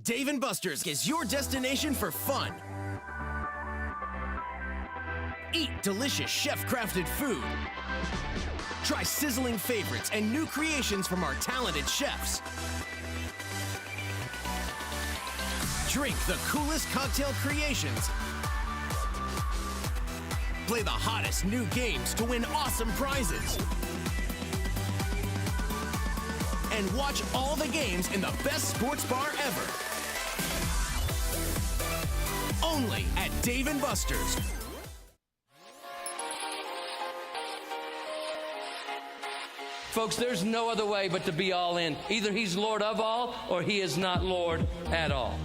Dave & Buster's is your destination for fun. Eat delicious chef-crafted food. Try sizzling favorites and new creations from our talented chefs. Drink the coolest cocktail creations. Play the hottest new games to win awesome prizes. And watch all the games in the best sports bar ever. Only at Dave & Buster's. Folks, there's no other way but to be all in. Either he's Lord of all or he is not Lord at all.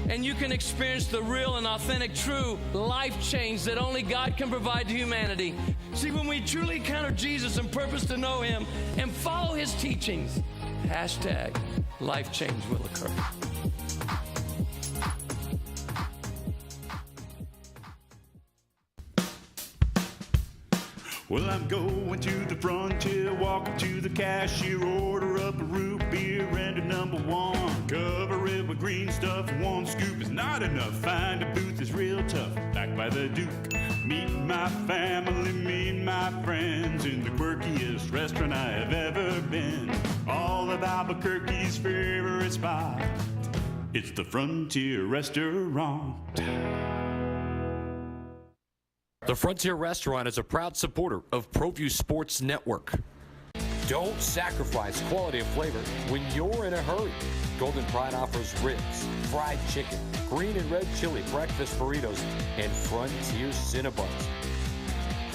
And you can experience the real and authentic, true life change that only God can provide to humanity. See, when we truly encounter Jesus and purpose to know him and follow his teachings, hashtag life change will occur. Well, I'm going to the frontier, walking to the cashier, order up a root beer and a number one. Cover it with green stuff, one scoop is not enough. Find a booth is real tough, back by the Duke. Meet my family, meet my friends in the quirkiest restaurant I have ever been. All of Albuquerque's favorite spot, it's the Frontier Restaurant. The Frontier Restaurant is a proud supporter of Proview Sports Network. Don't sacrifice quality of flavor when you're in a hurry. Golden Pride offers ribs, fried chicken, green and red chili, breakfast burritos, and Frontier Cinnabons.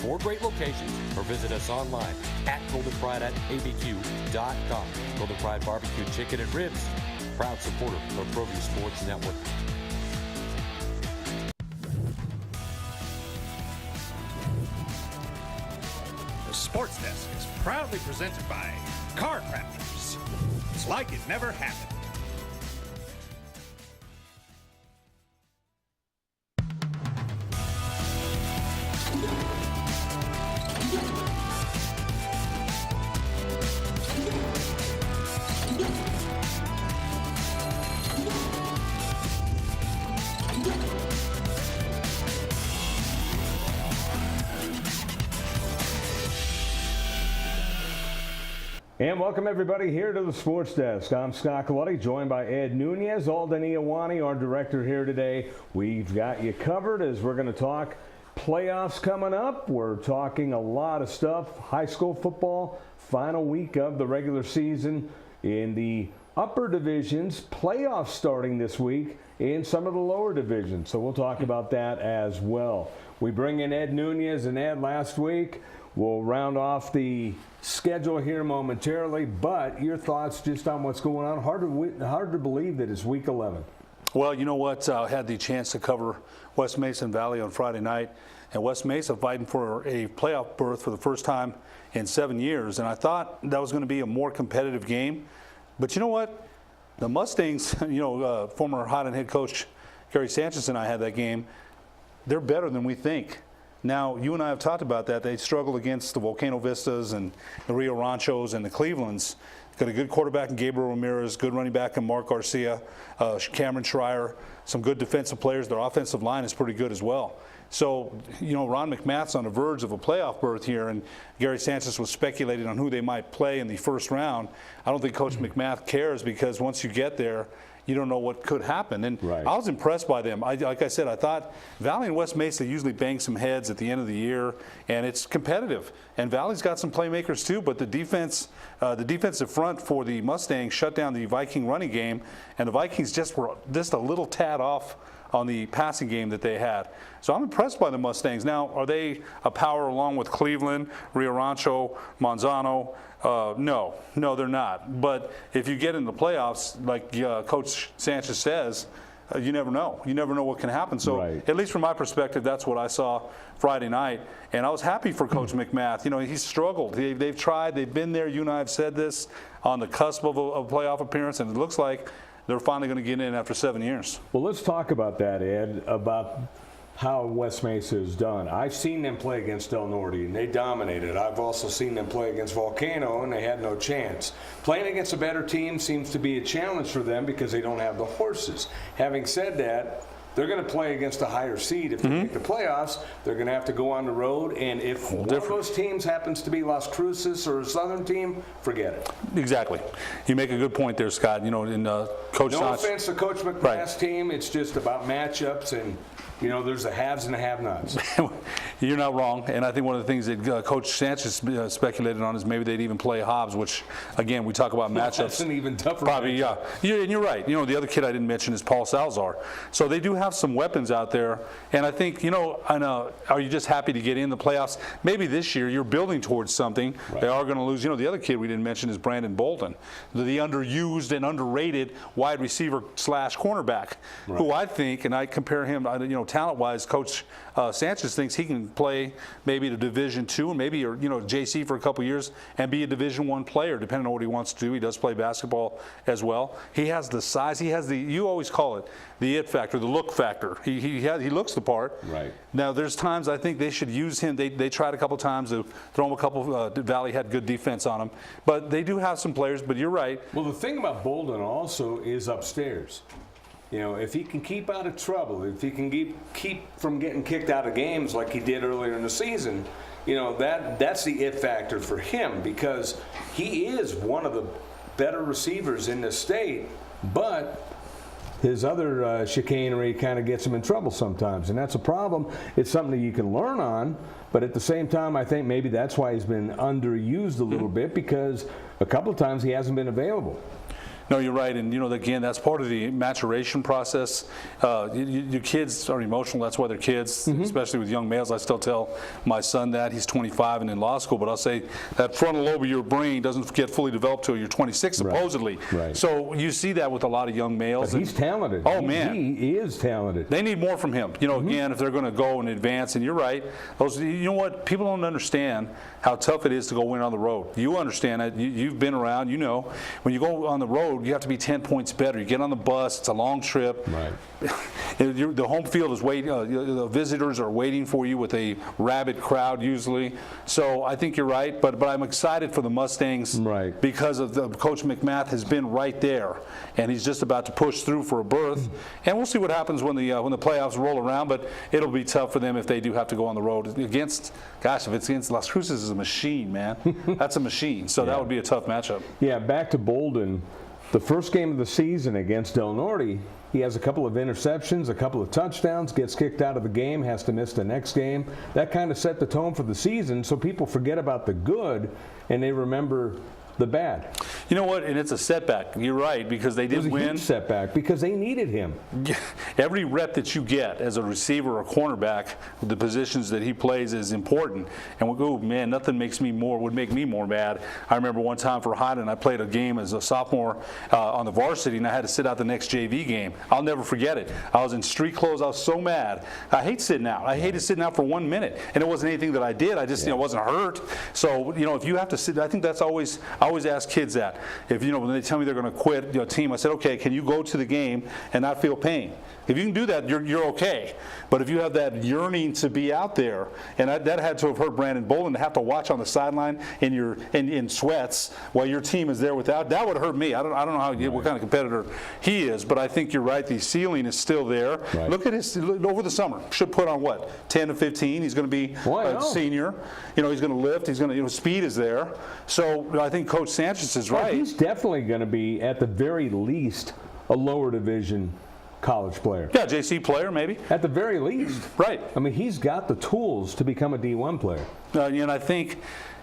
4 great locations, or visit us online at goldenpride@abq.com. Golden Pride Barbecue Chicken and Ribs, proud supporter of Proview Sports Network. The Sports Desk is proudly presented by Car Crafters. It's like it never happened. And welcome everybody here to the Sports Desk. I'm Scott Colletti, joined by Ed Nunez, Alden Iowani, our director here today. We've got you covered as we're going to talk playoffs coming up. We're talking a lot of stuff. High school football, final week of the regular season in the upper divisions. Playoffs starting this week in some of the lower divisions. So we'll talk about that as well. We bring in Ed Nunez and Ed last week. We'll round off the schedule here momentarily, but your thoughts just on what's going on. Hard to believe that it's week 11. Well, you know what? I had the chance to cover West Mason Valley on Friday night, and West Mesa fighting for a playoff berth for the first time in 7 years, and I thought that was going to be a more competitive game. But you know what? The Mustangs, former Highland head coach Gary Sanchez and I had that game. They're better than we think. Now, you and I have talked about that. They struggled against the Volcano Vistas and the Rio Ranchos and the Clevelands. Got a good quarterback in Gabriel Ramirez, good running back in Mark Garcia, Cameron Schreier, some good defensive players. Their offensive line is pretty good as well. So, Ron McMath's on the verge of a playoff berth here, and Gary Sanchez was speculating on who they might play in the first round. I don't think Coach McMath cares, because once you get there, you don't know what could happen. And right. I was impressed by them. Like I said, I thought Valley and West Mesa usually bang some heads at the end of the year, and it's competitive. And Valley's got some playmakers too, but the defensive front for the Mustangs shut down the Viking running game, and the Vikings were just a little tad off on the passing game that they had. So I'm impressed by the Mustangs. Now, are they a power along with Cleveland, Rio Rancho, Manzano? No, they're not. But if you get in the playoffs, like Coach Sanchez says, you never know. You never know what can happen. So at least from my perspective, that's what I saw Friday night. And I was happy for Coach McMath. He's struggled. They've tried. They've been there. You and I have said this, on the cusp of a playoff appearance, and it looks like they're finally going to get in after 7 years. Well, let's talk about that, Ed, about how West Mesa is done. I've seen them play against Del Norte, and they dominated. I've also seen them play against Volcano, and they had no chance. Playing against a better team seems to be a challenge for them because they don't have the horses. Having said that, they're going to play against a higher seed. If they make the playoffs, they're going to have to go on the road. And if one of those teams happens to be Las Cruces or a Southern team, forget it. Exactly. You make a good point there, Scott. You know, in Coach No Sanchez. offense to Coach McGrath's team. It's just about matchups, and you know, there's the haves and the have-nots. You're not wrong, and I think one of the things that Coach Sanchez speculated on is maybe they'd even play Hobbs, which, again, we talk about matchups. That's an even tougher Probably, matchup. yeah. And you're right. You know, the other kid I didn't mention is Paul Salazar. So they do have some weapons out there, and I think, you know, are you just happy to get in the playoffs? Maybe this year you're building towards something. Right. They are going to lose. You know, the other kid we didn't mention is Brandon Bolden, the underused and underrated wide receiver / cornerback, right, who I think, and I compare him, you know, talent-wise, Coach Sanchez thinks he can play maybe to Division II and maybe, or you know, JC for a couple years and be a Division I player, depending on what he wants to do. He does play basketball as well. He has the size. He has the, you always call it the it factor, the look factor. He looks the part. Right. Now, there's times I think they should use him. They tried a couple times to throw him a couple. Valley had good defense on him, but they do have some players. But you're right. Well, the thing about Bolden also is upstairs. You know, if he can keep out of trouble, if he can keep from getting kicked out of games like he did earlier in the season, you know, that's the it factor for him, because he is one of the better receivers in the state, but his other chicanery kind of gets him in trouble sometimes, and that's a problem. It's something that you can learn on, but at the same time, I think maybe that's why he's been underused a little bit, because a couple of times he hasn't been available. No, you're right, and you know, again, that's part of the maturation process. Your kids are emotional. That's why they're kids, especially with young males. I still tell my son that. He's 25 and in law school, but I'll say that frontal lobe of your brain doesn't get fully developed till you're 26, supposedly. Right. So you see that with a lot of young males. But he's talented. Oh, man. He is talented. They need more from him. You know, again, if they're going to go and advance, and you're right, you know what? People don't understand how tough it is to go win on the road. You understand it. You've been around. You know, when you go on the road, you have to be 10 points better. You get on the bus, it's a long trip. Right. The home field is waiting, the visitors are waiting for you with a rabid crowd usually. So I think you're right, but I'm excited for the Mustangs, right, because of Coach McMath has been right there, and he's just about to push through for a berth. And we'll see what happens when the playoffs roll around, but it'll be tough for them if they do have to go on the road against, gosh, if it's against Las Cruces, is a machine, man. That's a machine. So that would be a tough matchup. Yeah, back to Bolden. The first game of the season against Del Norte, he has a couple of interceptions, a couple of touchdowns, gets kicked out of the game, has to miss the next game. That kind of set the tone for the season, so people forget about the good and they remember the bad. You know what? And it's a setback. You're right, because they did win. It was a huge setback because they needed him. Every rep that you get as a receiver or cornerback, the positions that he plays is important. And we go, man, nothing would make me more mad. I remember one time for Hyden, I played a game as a sophomore on the varsity, and I had to sit out the next JV game. I'll never forget it. I was in street clothes. I was so mad. I hate sitting out. I hated sitting out for 1 minute, and it wasn't anything that I did. I just, wasn't hurt. So, if you have to sit, I think that's always. I always ask kids that. If when they tell me they're going to quit a team, I said, okay, can you go to the game and not feel pain? If you can do that, you're okay. But if you have that yearning to be out there, and that had to have hurt Brandon Bolden to have to watch on the sideline in sweats while your team is there without, that would hurt me. I don't know what kind of competitor he is, but I think you're right. The ceiling is still there. Right. Look at his over the summer. Should put on what, 10 to 15. He's going to be a senior. He's going to lift. He's going to. Speed is there. So I think Coach Sanchez is right. He's definitely going to be at the very least a lower division college player. Yeah, JC player maybe. At the very least. Right. I mean, he's got the tools to become a D1 player. And I think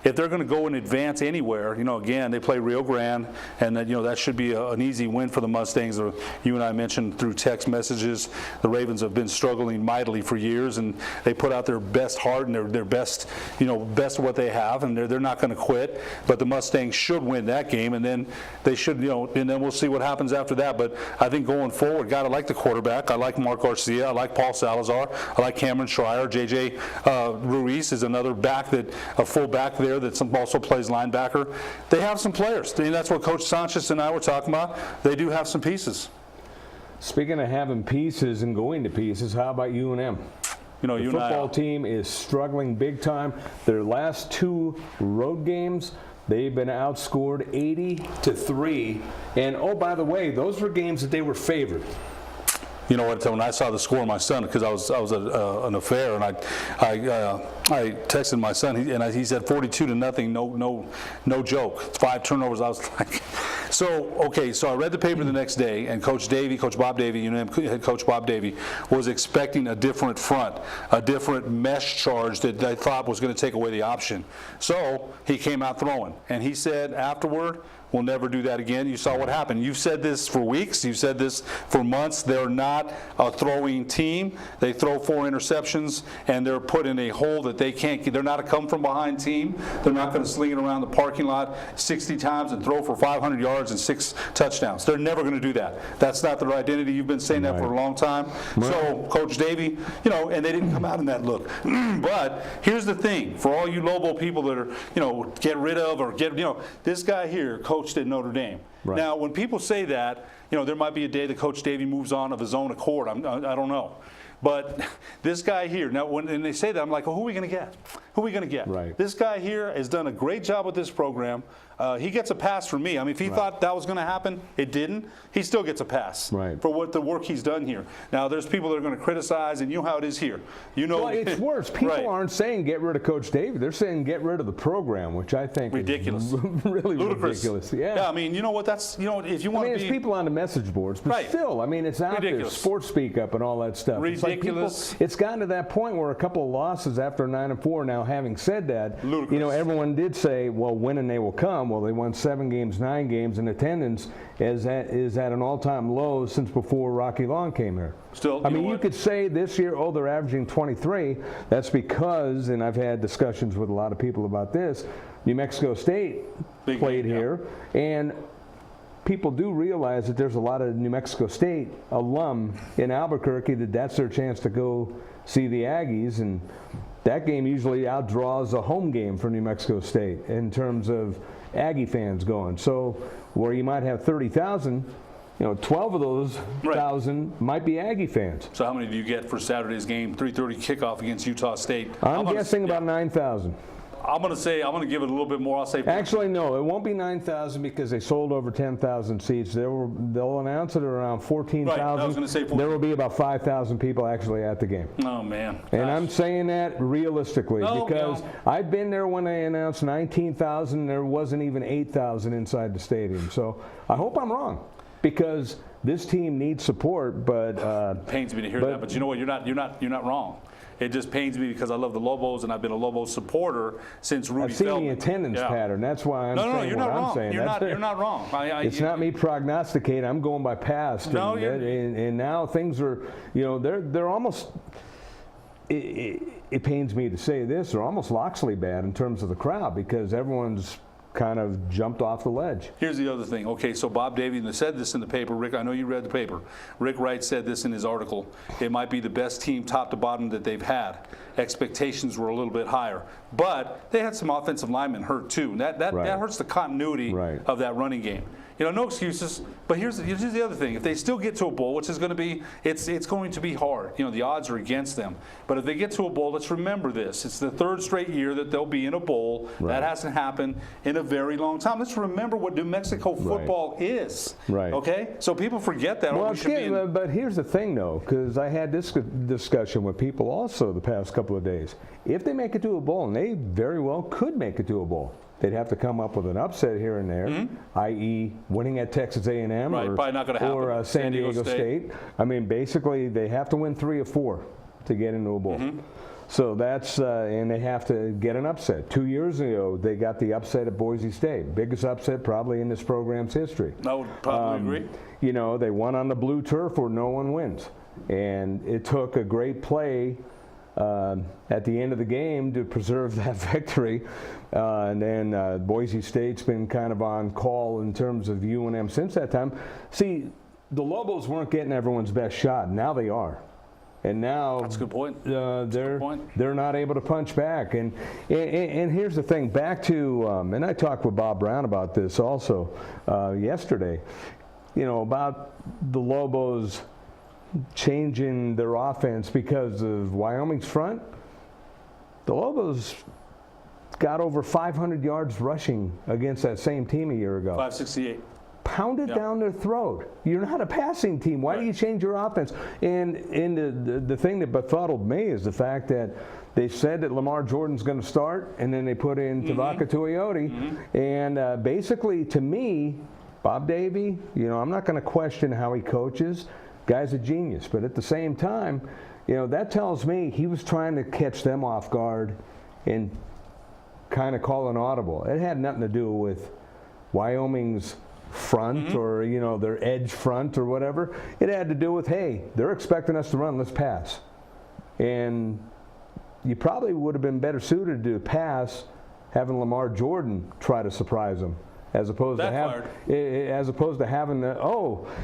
if they're going to go and advance anywhere, again, they play Rio Grande, and that should be an easy win for the Mustangs. You and I mentioned through text messages, the Ravens have been struggling mightily for years, and they put out their best heart and their best, best of what they have, and they're not going to quit. But the Mustangs should win that game, and then they should, and then we'll see what happens after that. But I think going forward, God, I like the quarterback. I like Mark Garcia. I like Paul Salazar. I like Cameron Schreier. J.J. Ruiz is another a full back there that also plays linebacker. They have some players. And that's what Coach Sanchez and I were talking about. They do have some pieces. Speaking of having pieces and going to pieces, how about UNM? You know, the football team is struggling big time. Their last 2 road games, they've been outscored 80-3. And, oh, by the way, those were games that they were favored. You know what? When I saw the score of my son, because I was at an affair, and I texted my son, he said 42-0. No joke. 5 turnovers. I was like, so I read the paper the next day, and Coach Bob Davie, you know him, head coach Bob Davie, was expecting a different front, a different mesh charge that I thought was going to take away the option. So he came out throwing, and he said afterward, we'll never do that again. You saw what happened. You've said this for weeks. You've said this for months. They're not a throwing team. They throw 4 interceptions, and they're put in a hole that they can't get. They're not a come-from-behind team. They're not going to sling it around the parking lot 60 times and throw for 500 yards and 6 touchdowns. They're never going to do that. That's not their identity. You've been saying that for a long time. Right. So, Coach Davie, you know, and they didn't come out in that look. But here's the thing. For all you Lobo people that are, you know, get rid of or get, you know, this guy here, coached at Notre Dame. Right. Now, when people say that, you know, there might be a day that Coach Davie moves on of his own accord. I don't know. But this guy here, now when they say that, I'm like, well, who are we going to get? Who are we going to get? Right. This guy here has done a great job with this program. He gets a pass from me. I mean, if he thought that was going to happen, it didn't. He still gets a pass for what the work he's done here. Now, there's people that are going to criticize, and you know how it is here. You know, well, it's worse. People aren't saying get rid of Coach Davie. They're saying get rid of the program, which I think ridiculous, is really ludicrous. Ridiculous. Yeah, I mean, you know what? That's, you know, if you want to be, it's people on the message boards, but still, I mean, it's out there. Sports Speak Up and all that stuff. Ridiculous. It's gotten to that point where a couple of losses after 9-4. Now, having said that, you know, everyone did say, well, when and they will come. Well, they won 7 games, 9 games, and attendance is at an all-time low since before Rocky Long came here. Still, I mean, you could say this year, oh, they're averaging 23. That's because, and I've had discussions with a lot of people about this, New Mexico State played here, and people do realize that there's a lot of New Mexico State alum in Albuquerque that's their chance to go see the Aggies, and that game usually outdraws a home game for New Mexico State in terms of Aggie fans going. So where you might have 30,000, you know, 12 of those 1,000 might be Aggie fans. So how many do you get for Saturday's game, 3:30 kickoff against Utah State? I'm guessing about 9,000. I'm going to give it a little bit more. I'll say. Actually, no, it won't be 9,000 because they sold over 10,000 seats. They'll announce it around 14,000. Right, I was going to say 14. There will be about 5,000 people actually at the game. Oh, man. And I'm saying that realistically because I've been there when they announced 19,000. There wasn't even 8,000 inside the stadium. So I hope I'm wrong because this team needs support. But it pains me to hear that. But you know what? You're not wrong. It just pains me because I love the Lobos and I've been a Lobos supporter since Rudy I've seen Feldman. the attendance pattern. That's why I'm saying you're what not I'm wrong. saying. You're not wrong. It's not me prognosticating. I'm going by past. And now things are, you know, they're almost. It pains me to say this. They're almost Loxley bad in terms of the crowd because everyone's kind of jumped off the ledge. Here's the other thing. Okay, so Bob Davie said this in the paper. Rick, I know you read the paper. Rick Wright said this in his article. It might be the best team top to bottom that they've had. Expectations were a little bit higher. But they had some offensive linemen hurt too. And that hurts the continuity of that running game. You know, no excuses. But here's the other thing. If they still get to a bowl, which is going to be, it's going to be hard. You know, the odds are against them. But if they get to a bowl, let's remember this. It's the 3rd straight year that they'll be in a bowl. That hasn't happened in a very long time. Let's remember what New Mexico football is. Okay? So people forget that. Well, but here's the thing, though, because I had this discussion with people also the past couple of days. If they make it to a bowl, and they very well could make it to a bowl, they'd have to come up with an upset here and there, i.e. winning at Texas A&M or San Diego State. I mean, basically, they have to win 3 or 4 to get into a bowl. So that's, and they have to get an upset. 2 years ago, they got the upset at Boise State. Biggest upset probably in this program's history. I would probably agree. You know, they won on the blue turf where no one wins. And it took a great play at the end of the game to preserve that victory. And then Boise State's been kind of on call in terms of UNM since that time. See, the Lobos weren't getting everyone's best shot. Now they are. And now that's a good point. They're not able to punch back. And here's the thing. Back to, and I talked with Bob Brown about this also yesterday, you know, about the Lobos changing their offense because of Wyoming's front. The Lobos got over 500 yards rushing against that same team a year ago. 568. Pounded down their throat. You're not a passing team. Why do you change your offense? And the thing that befuddled me is the fact that they said that Lamar Jordan's going to start, and then they put in Tavaka Tuioti. And basically, to me, Bob Davie, I'm not going to question how he coaches. Guy's a genius. But at the same time, that tells me he was trying to catch them off guard and kind of call an audible. It had nothing to do with Wyoming's front or their edge front or whatever. It had to do with, hey, they're expecting us to run, let's pass. And you probably would have been better suited to pass having Lamar Jordan try to surprise them as opposed to having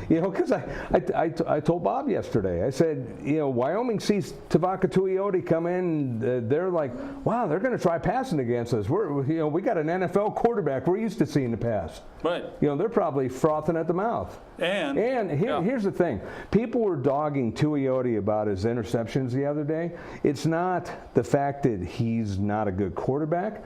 because I told Bob yesterday, I said, Wyoming sees Tavaka Tuioti come in, they're like, wow, they're going to try passing against us. We got an NFL quarterback, we're used to seeing the pass. Right. They're probably frothing at the mouth. And here's the thing, people were dogging Tuioti about his interceptions the other day. It's not the fact that he's not a good quarterback.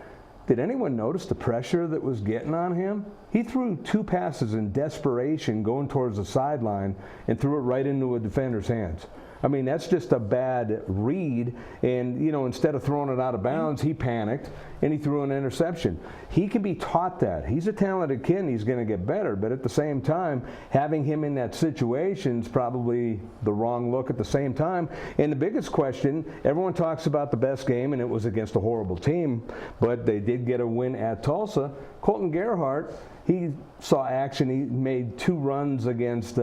Did anyone notice the pressure that was getting on him? He threw 2 passes in desperation going towards the sideline and threw it right into a defender's hands. I mean, that's just a bad read. And, instead of throwing it out of bounds, he panicked and he threw an interception. He can be taught that. He's a talented kid and he's going to get better. But at the same time, having him in that situation is probably the wrong look at the same time. And the biggest question, everyone talks about the best game, and it was against a horrible team, but they did get a win at Tulsa. Colton Gerhart, he saw action. He made 2 runs against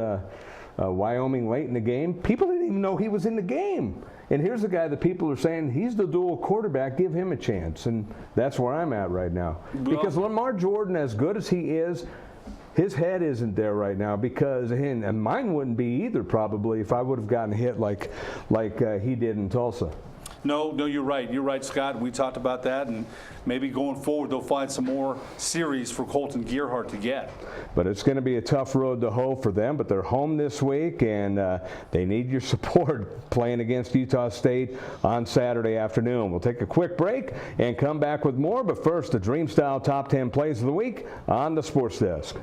Wyoming late in the game. People didn't even know he was in the game. And here's a guy that people are saying, he's the dual quarterback, give him a chance. And that's where I'm at right now. Because Lamar Jordan, as good as he is, his head isn't there right now and mine wouldn't be either probably if I would have gotten hit like he did in Tulsa. No, you're right. You're right, Scott. We talked about that, and maybe going forward they'll find some more series for Colton Gerhart to get. But it's going to be a tough road to hoe for them, but they're home this week, and they need your support playing against Utah State on Saturday afternoon. We'll take a quick break and come back with more, but first, the Dream Style Top 10 Plays of the Week on the Sports Desk.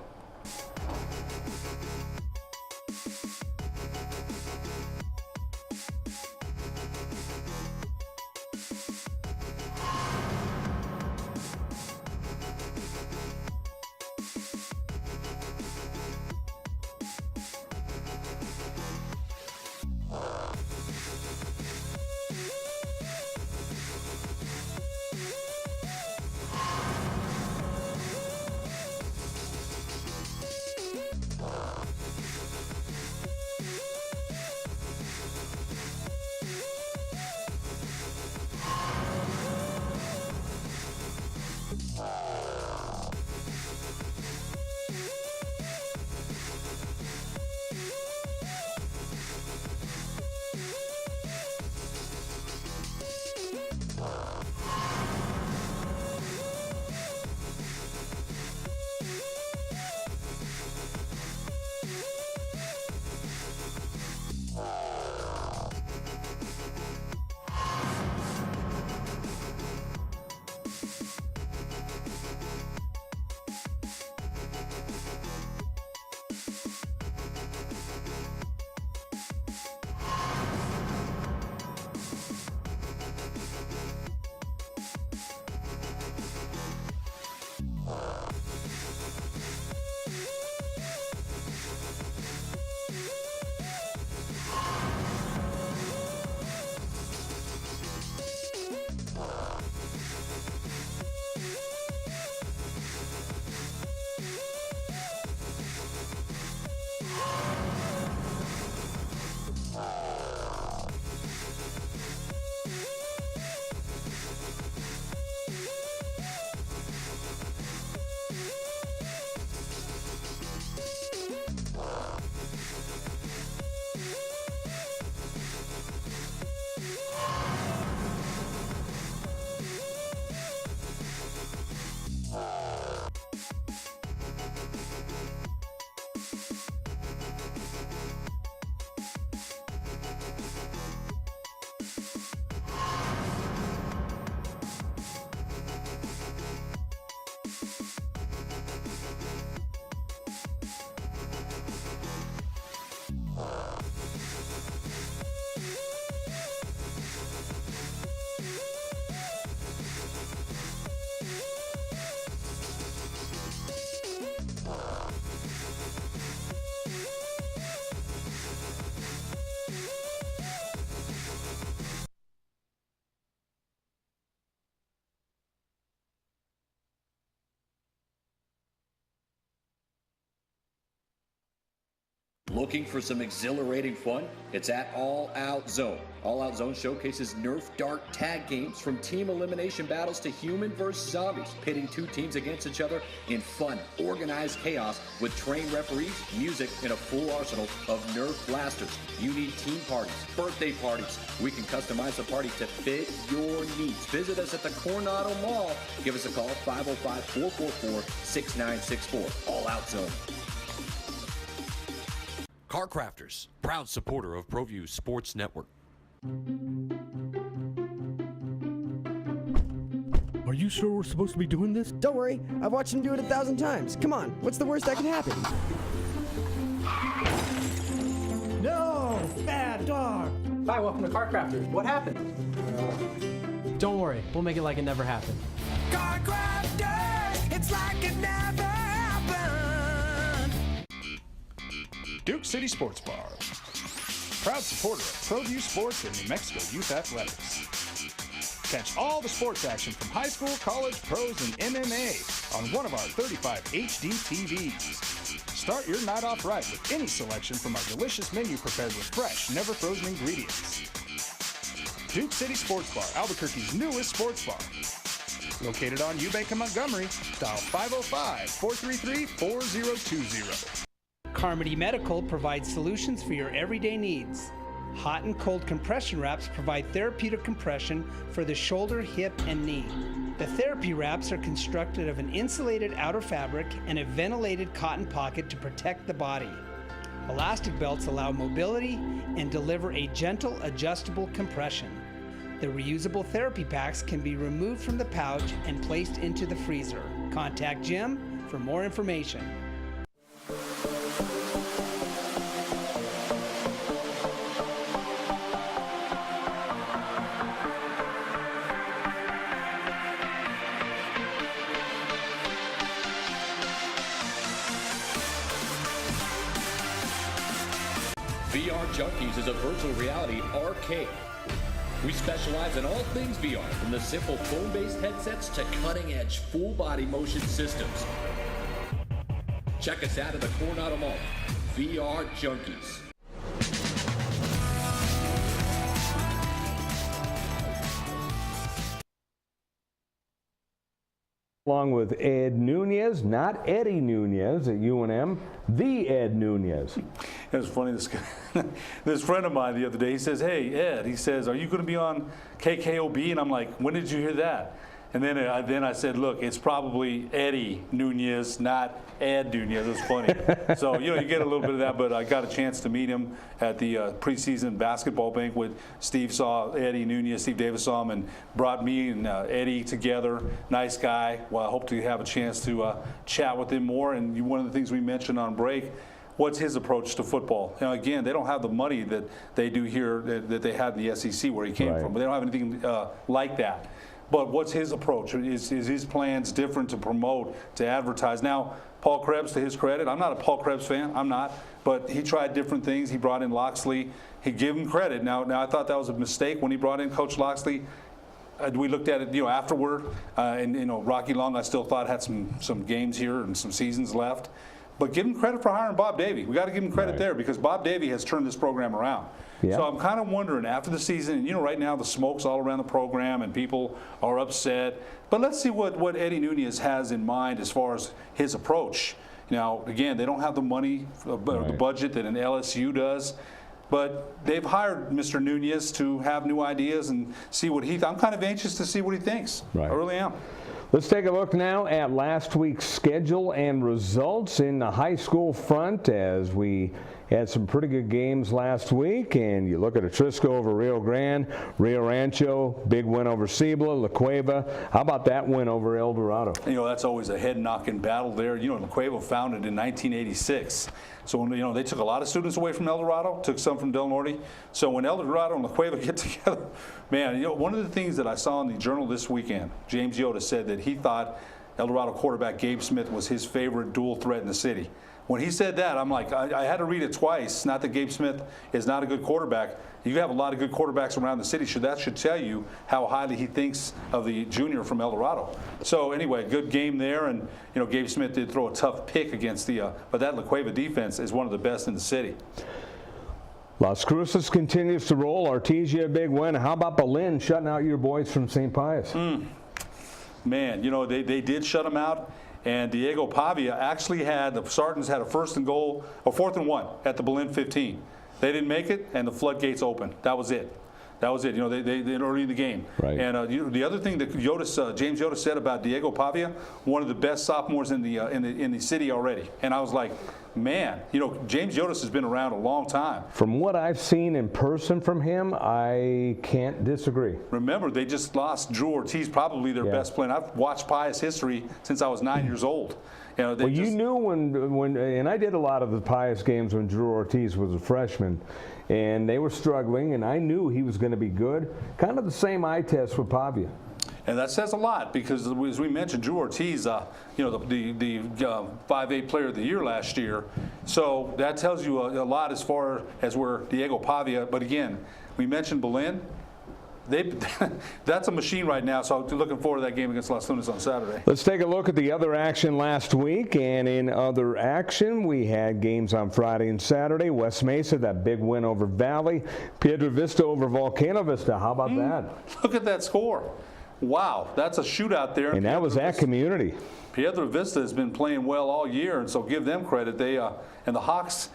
Looking for some exhilarating fun? It's at All Out Zone. All Out Zone showcases Nerf dart tag games from team elimination battles to human versus zombies, pitting two teams against each other in fun, organized chaos with trained referees, music, and a full arsenal of Nerf blasters. You need team parties, birthday parties. We can customize the party to fit your needs. Visit us at the Coronado Mall. Give us a call, 505-444-6964. All Out Zone. Car Crafters, proud supporter of Proview Sports Network. Are you sure we're supposed to be doing this? Don't worry, I've watched him do it 1,000 times. Come on, what's the worst that can happen? No! Bad dog! Hi, welcome to Car Crafters. What happened? Don't worry, we'll make it like it never happened. Car Crafters, it's like it never happened. Duke City Sports Bar, proud supporter of Proview Sports and New Mexico Youth Athletics. Catch all the sports action from high school, college, pros, and MMA on one of our 35 HD TVs. Start your night off right with any selection from our delicious menu prepared with fresh, never frozen ingredients. Duke City Sports Bar, Albuquerque's newest sports bar. Located on Eubank and Montgomery, dial 505-433-4020. Carmody Medical provides solutions for your everyday needs. Hot and cold compression wraps provide therapeutic compression for the shoulder, hip, and knee. The therapy wraps are constructed of an insulated outer fabric and a ventilated cotton pocket to protect the body. Elastic belts allow mobility and deliver a gentle, adjustable compression. The reusable therapy packs can be removed from the pouch and placed into the freezer. Contact Jim for more information. VR Junkies is a virtual reality arcade. We specialize in all things VR, from the simple phone-based headsets to cutting-edge full-body motion systems. Check us out at the Coronado Mall. VR Junkies. Along with Ed Nunez, not Eddie Nunez at UNM, the Ed Nunez. It was funny, this friend of mine the other day, he says, hey, Ed, he says, are you going to be on KKOB? And I'm like, when did you hear that? And then I said, look, it's probably Eddie Nunez, not Ed Nunez. It's funny. So, you get a little bit of that, but I got a chance to meet him at the preseason basketball banquet. Steve saw Eddie Nunez, Steve Davis saw him, and brought me and Eddie together. Nice guy. Well, I hope to have a chance to chat with him more. And one of the things we mentioned on break, what's his approach to football? Again, they don't have the money that they do here that they had in the SEC where he came from, but they don't have anything like that. But what's his approach? Is his plans different to promote, to advertise? Now, Paul Krebs, to his credit, I'm not a Paul Krebs fan. I'm not. But he tried different things. He brought in Loxley. He gave him credit. Now I thought that was a mistake when he brought in Coach Loxley. We looked at it, afterward. And Rocky Long, I still thought had some games here and some seasons left. But give him credit for hiring Bob Davie. We got to give him credit there because Bob Davie has turned this program around. Yeah. So I'm kind of wondering after the season, right now the smoke's all around the program and people are upset. But let's see what Eddie Nunez has in mind as far as his approach. Now, again, they don't have the money, the budget that an LSU does. But they've hired Mr. Nunez to have new ideas and see what I'm kind of anxious to see what he thinks. I really am. Let's take a look now at last week's schedule and results in the high school front as we had some pretty good games last week. And you look at Atrisco over Rio Grande, Rio Rancho, big win over Cibola, La Cueva. How about that win over El Dorado? That's always a head-knocking battle there. La Cueva founded in 1986. So when, they took a lot of students away from El Dorado, took some from Del Norte. So when El Dorado and La Cueva get together, man, one of the things that I saw in the Journal this weekend, James Yoda said that he thought El Dorado quarterback Gabe Smith was his favorite dual threat in the city. When he said that, I'm like, I had to read it twice. Not that Gabe Smith is not a good quarterback. You have a lot of good quarterbacks around the city. That should tell you how highly he thinks of the junior from El Dorado. So anyway, good game there, and Gabe Smith did throw a tough pick against but that La Cueva defense is one of the best in the city. Las Cruces continues to roll. Artesia, a big win. How about Berlin shutting out your boys from St. Pius? Man, they did shut them out. And Diego Pavia actually the Sartans had a 4th and 1 at the Berlin 15. They didn't make it, and the floodgates opened. That was it. They early in the game. Right. And the other thing that James Yotis said about Diego Pavia, one of the best sophomores in the city already. And I was like, man, James Yotis has been around a long time. From what I've seen in person from him, I can't disagree. Remember, they just lost Drew Ortiz, probably their best player. I've watched Pius history since I was 9 years old. You knew when, and I did a lot of the Pius games when Drew Ortiz was a freshman, and they were struggling, and I knew he was going to be good. Kind of the same eye test with Pavia. And that says a lot because, as we mentioned, Drew Ortiz, the 5A Player of the Year last year. So that tells you a lot as far as where Diego Pavia. But again, we mentioned Berlin. That's a machine right now, so I'm looking forward to that game against Las Lunas on Saturday. Let's take a look at the other action last week. And in other action, we had games on Friday and Saturday. West Mesa, that big win over Valley. Piedra Vista over Volcano Vista. How about that? Look at that score. Wow, that's a shootout there. And that was at Community. Piedra Vista has been playing well all year, and so give them credit. They and the Hawks,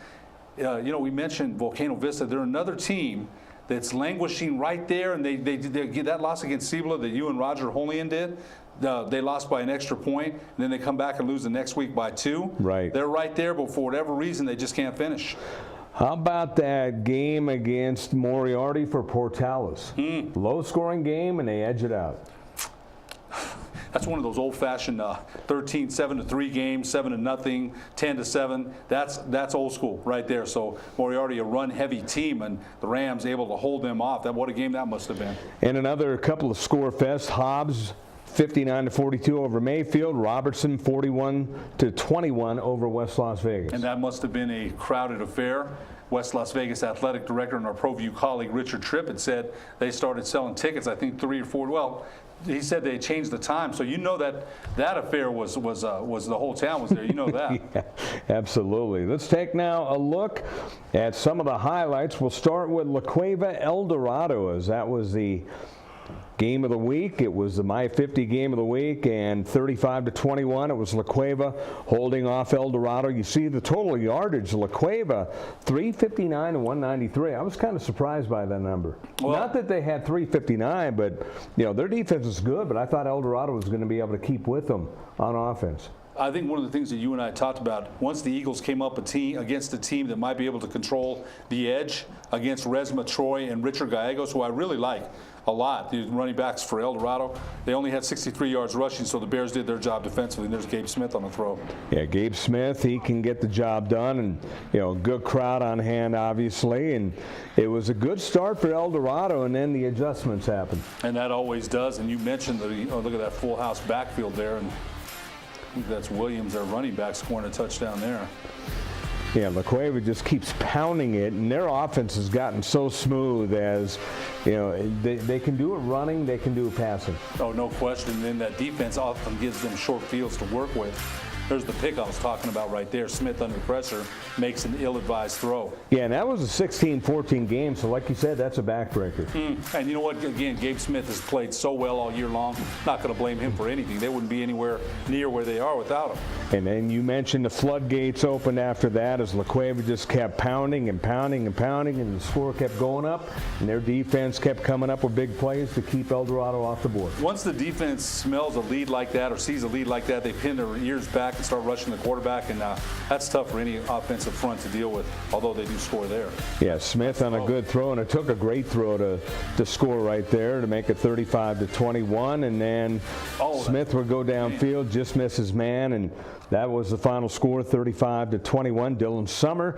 we mentioned Volcano Vista. They're another team that's languishing right there, and they get that loss against Cibola that you and Roger Holian did. They lost by an extra point, and then they come back and lose the next week by 2. Right. They're right there, but for whatever reason, they just can't finish. How about that game against Moriarty for Portales? Low-scoring game, and they edge it out. That's one of those old-fashioned 13, 7-3 games, 7-0, 10-7. That's old school right there. So Moriarty, a run-heavy team, and the Rams able to hold them off. What a game that must have been. And another couple of score fests. Hobbs 59-42 over Mayfield. Robertson 41-21 over West Las Vegas. And that must have been a crowded affair. West Las Vegas athletic director and our Proview colleague Richard Tripp had said they started selling tickets, I think 3 or 4. Well, he said they changed the time, so that affair was the whole town was there. You know that. Yeah, absolutely. Let's take now a look at some of the highlights. We'll start with La Cueva El Dorado, as that was the game of the week. It was the My 50 game of the week, and 35-21. It was La Cueva holding off El Dorado. You see the total yardage. La Cueva 359 and 193. I was kind of surprised by that number. Well, not that they had 359, but their defense is good. But I thought El Dorado was going to be able to keep with them on offense. I think one of the things that you and I talked about, once the Eagles came up against a team that might be able to control the edge against Resma Troy and Richard Gallegos, who I really like a lot, the running backs for El Dorado, they only had 63 yards rushing, so the Bears did their job defensively, and there's Gabe Smith on the throw. Yeah, Gabe Smith, he can get the job done, and good crowd on hand, obviously, and it was a good start for El Dorado, and then the adjustments happened. And that always does, and you mentioned look at that full house backfield there, and I think that's Williams, their running back, scoring a touchdown there. Yeah, La Cueva just keeps pounding it, and their offense has gotten so smooth as, they can do it running, they can do it passing. Oh, no question. And then that defense often gives them short fields to work with. There's the pick I was talking about right there. Smith under pressure makes an ill-advised throw. Yeah, and that was a 16-14 game, so like you said, that's a backbreaker. And you know what? Again, Gabe Smith has played so well all year long. Not going to blame him for anything. They wouldn't be anywhere near where they are without him. And then you mentioned the floodgates opened after that as La Cueva just kept pounding and pounding and pounding, and the score kept going up, and their defense kept coming up with big plays to keep El Dorado off the board. Once the defense smells a lead like that or sees a lead like that, they pin their ears back and start rushing the quarterback, and that's tough for any offensive front to deal with, although they do score there. Yeah, Smith on a good throw, and it took a great throw to score right there to make it 35-21, and then Smith would go downfield, just miss his man, and that was the final score, 35-21. Dylan Summer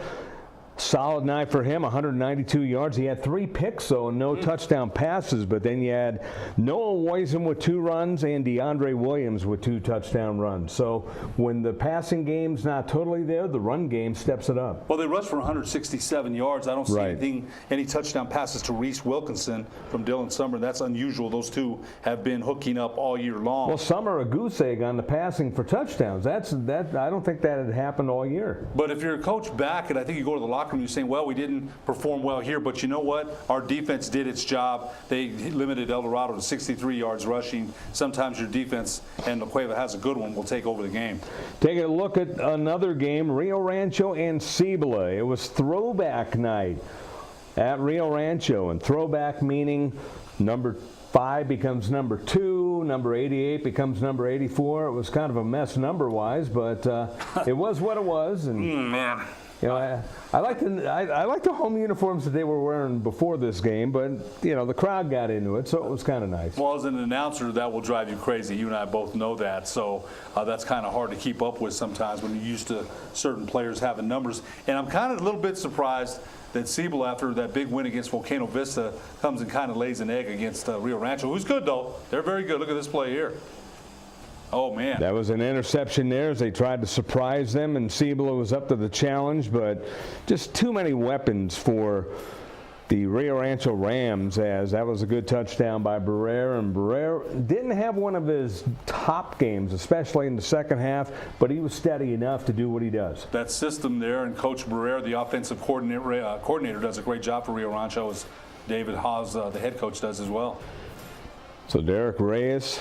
Solid night for him, 192 yards. He had 3 picks, so no touchdown passes, but then you had Noah Wiesen with 2 runs and DeAndre Williams with 2 touchdown runs. So when the passing game's not totally there, the run game steps it up. Well, they rushed for 167 yards. I don't see any touchdown passes to Reese Wilkinson from Dylan Summer. That's unusual. Those two have been hooking up all year long. Well, Summer a goose egg on the passing for touchdowns. I don't think that had happened all year. But if you're a coach back, and I think you go to the locker room, you're saying, well, we didn't perform well here, but you know what? Our defense did its job. They limited El Dorado to 63 yards rushing. Sometimes your defense, and La Cueva has a good one, will take over the game. Taking a look at another game, Rio Rancho and Cibola. It was throwback night at Rio Rancho, and throwback meaning number 5 becomes number 2, number 88 becomes number 84. It was kind of a mess number-wise, but it was what it was. And man. You know, I like the home uniforms that they were wearing before this game, but you know the crowd got into it, so it was kind of nice. Well, as an announcer, that will drive you crazy. You and I both know that, so that's kind of hard to keep up with sometimes when you're used to certain players having numbers. And I'm kind of a little bit surprised that Cibola, after that big win against Volcano Vista, comes and kind of lays an egg against Rio Rancho, who's good though. They're very good. Look at this play here. Oh, man. That was an interception there as they tried to surprise them, and Cibola was up to the challenge, but just too many weapons for the Rio Rancho Rams, as that was a good touchdown by Barrera, and Barrera didn't have one of his top games, especially in the second half, but he was steady enough to do what he does. That system there, and Coach Barrera, the offensive coordinator, does a great job for Rio Rancho, as David Haas, the head coach, does as well. So Derek Reyes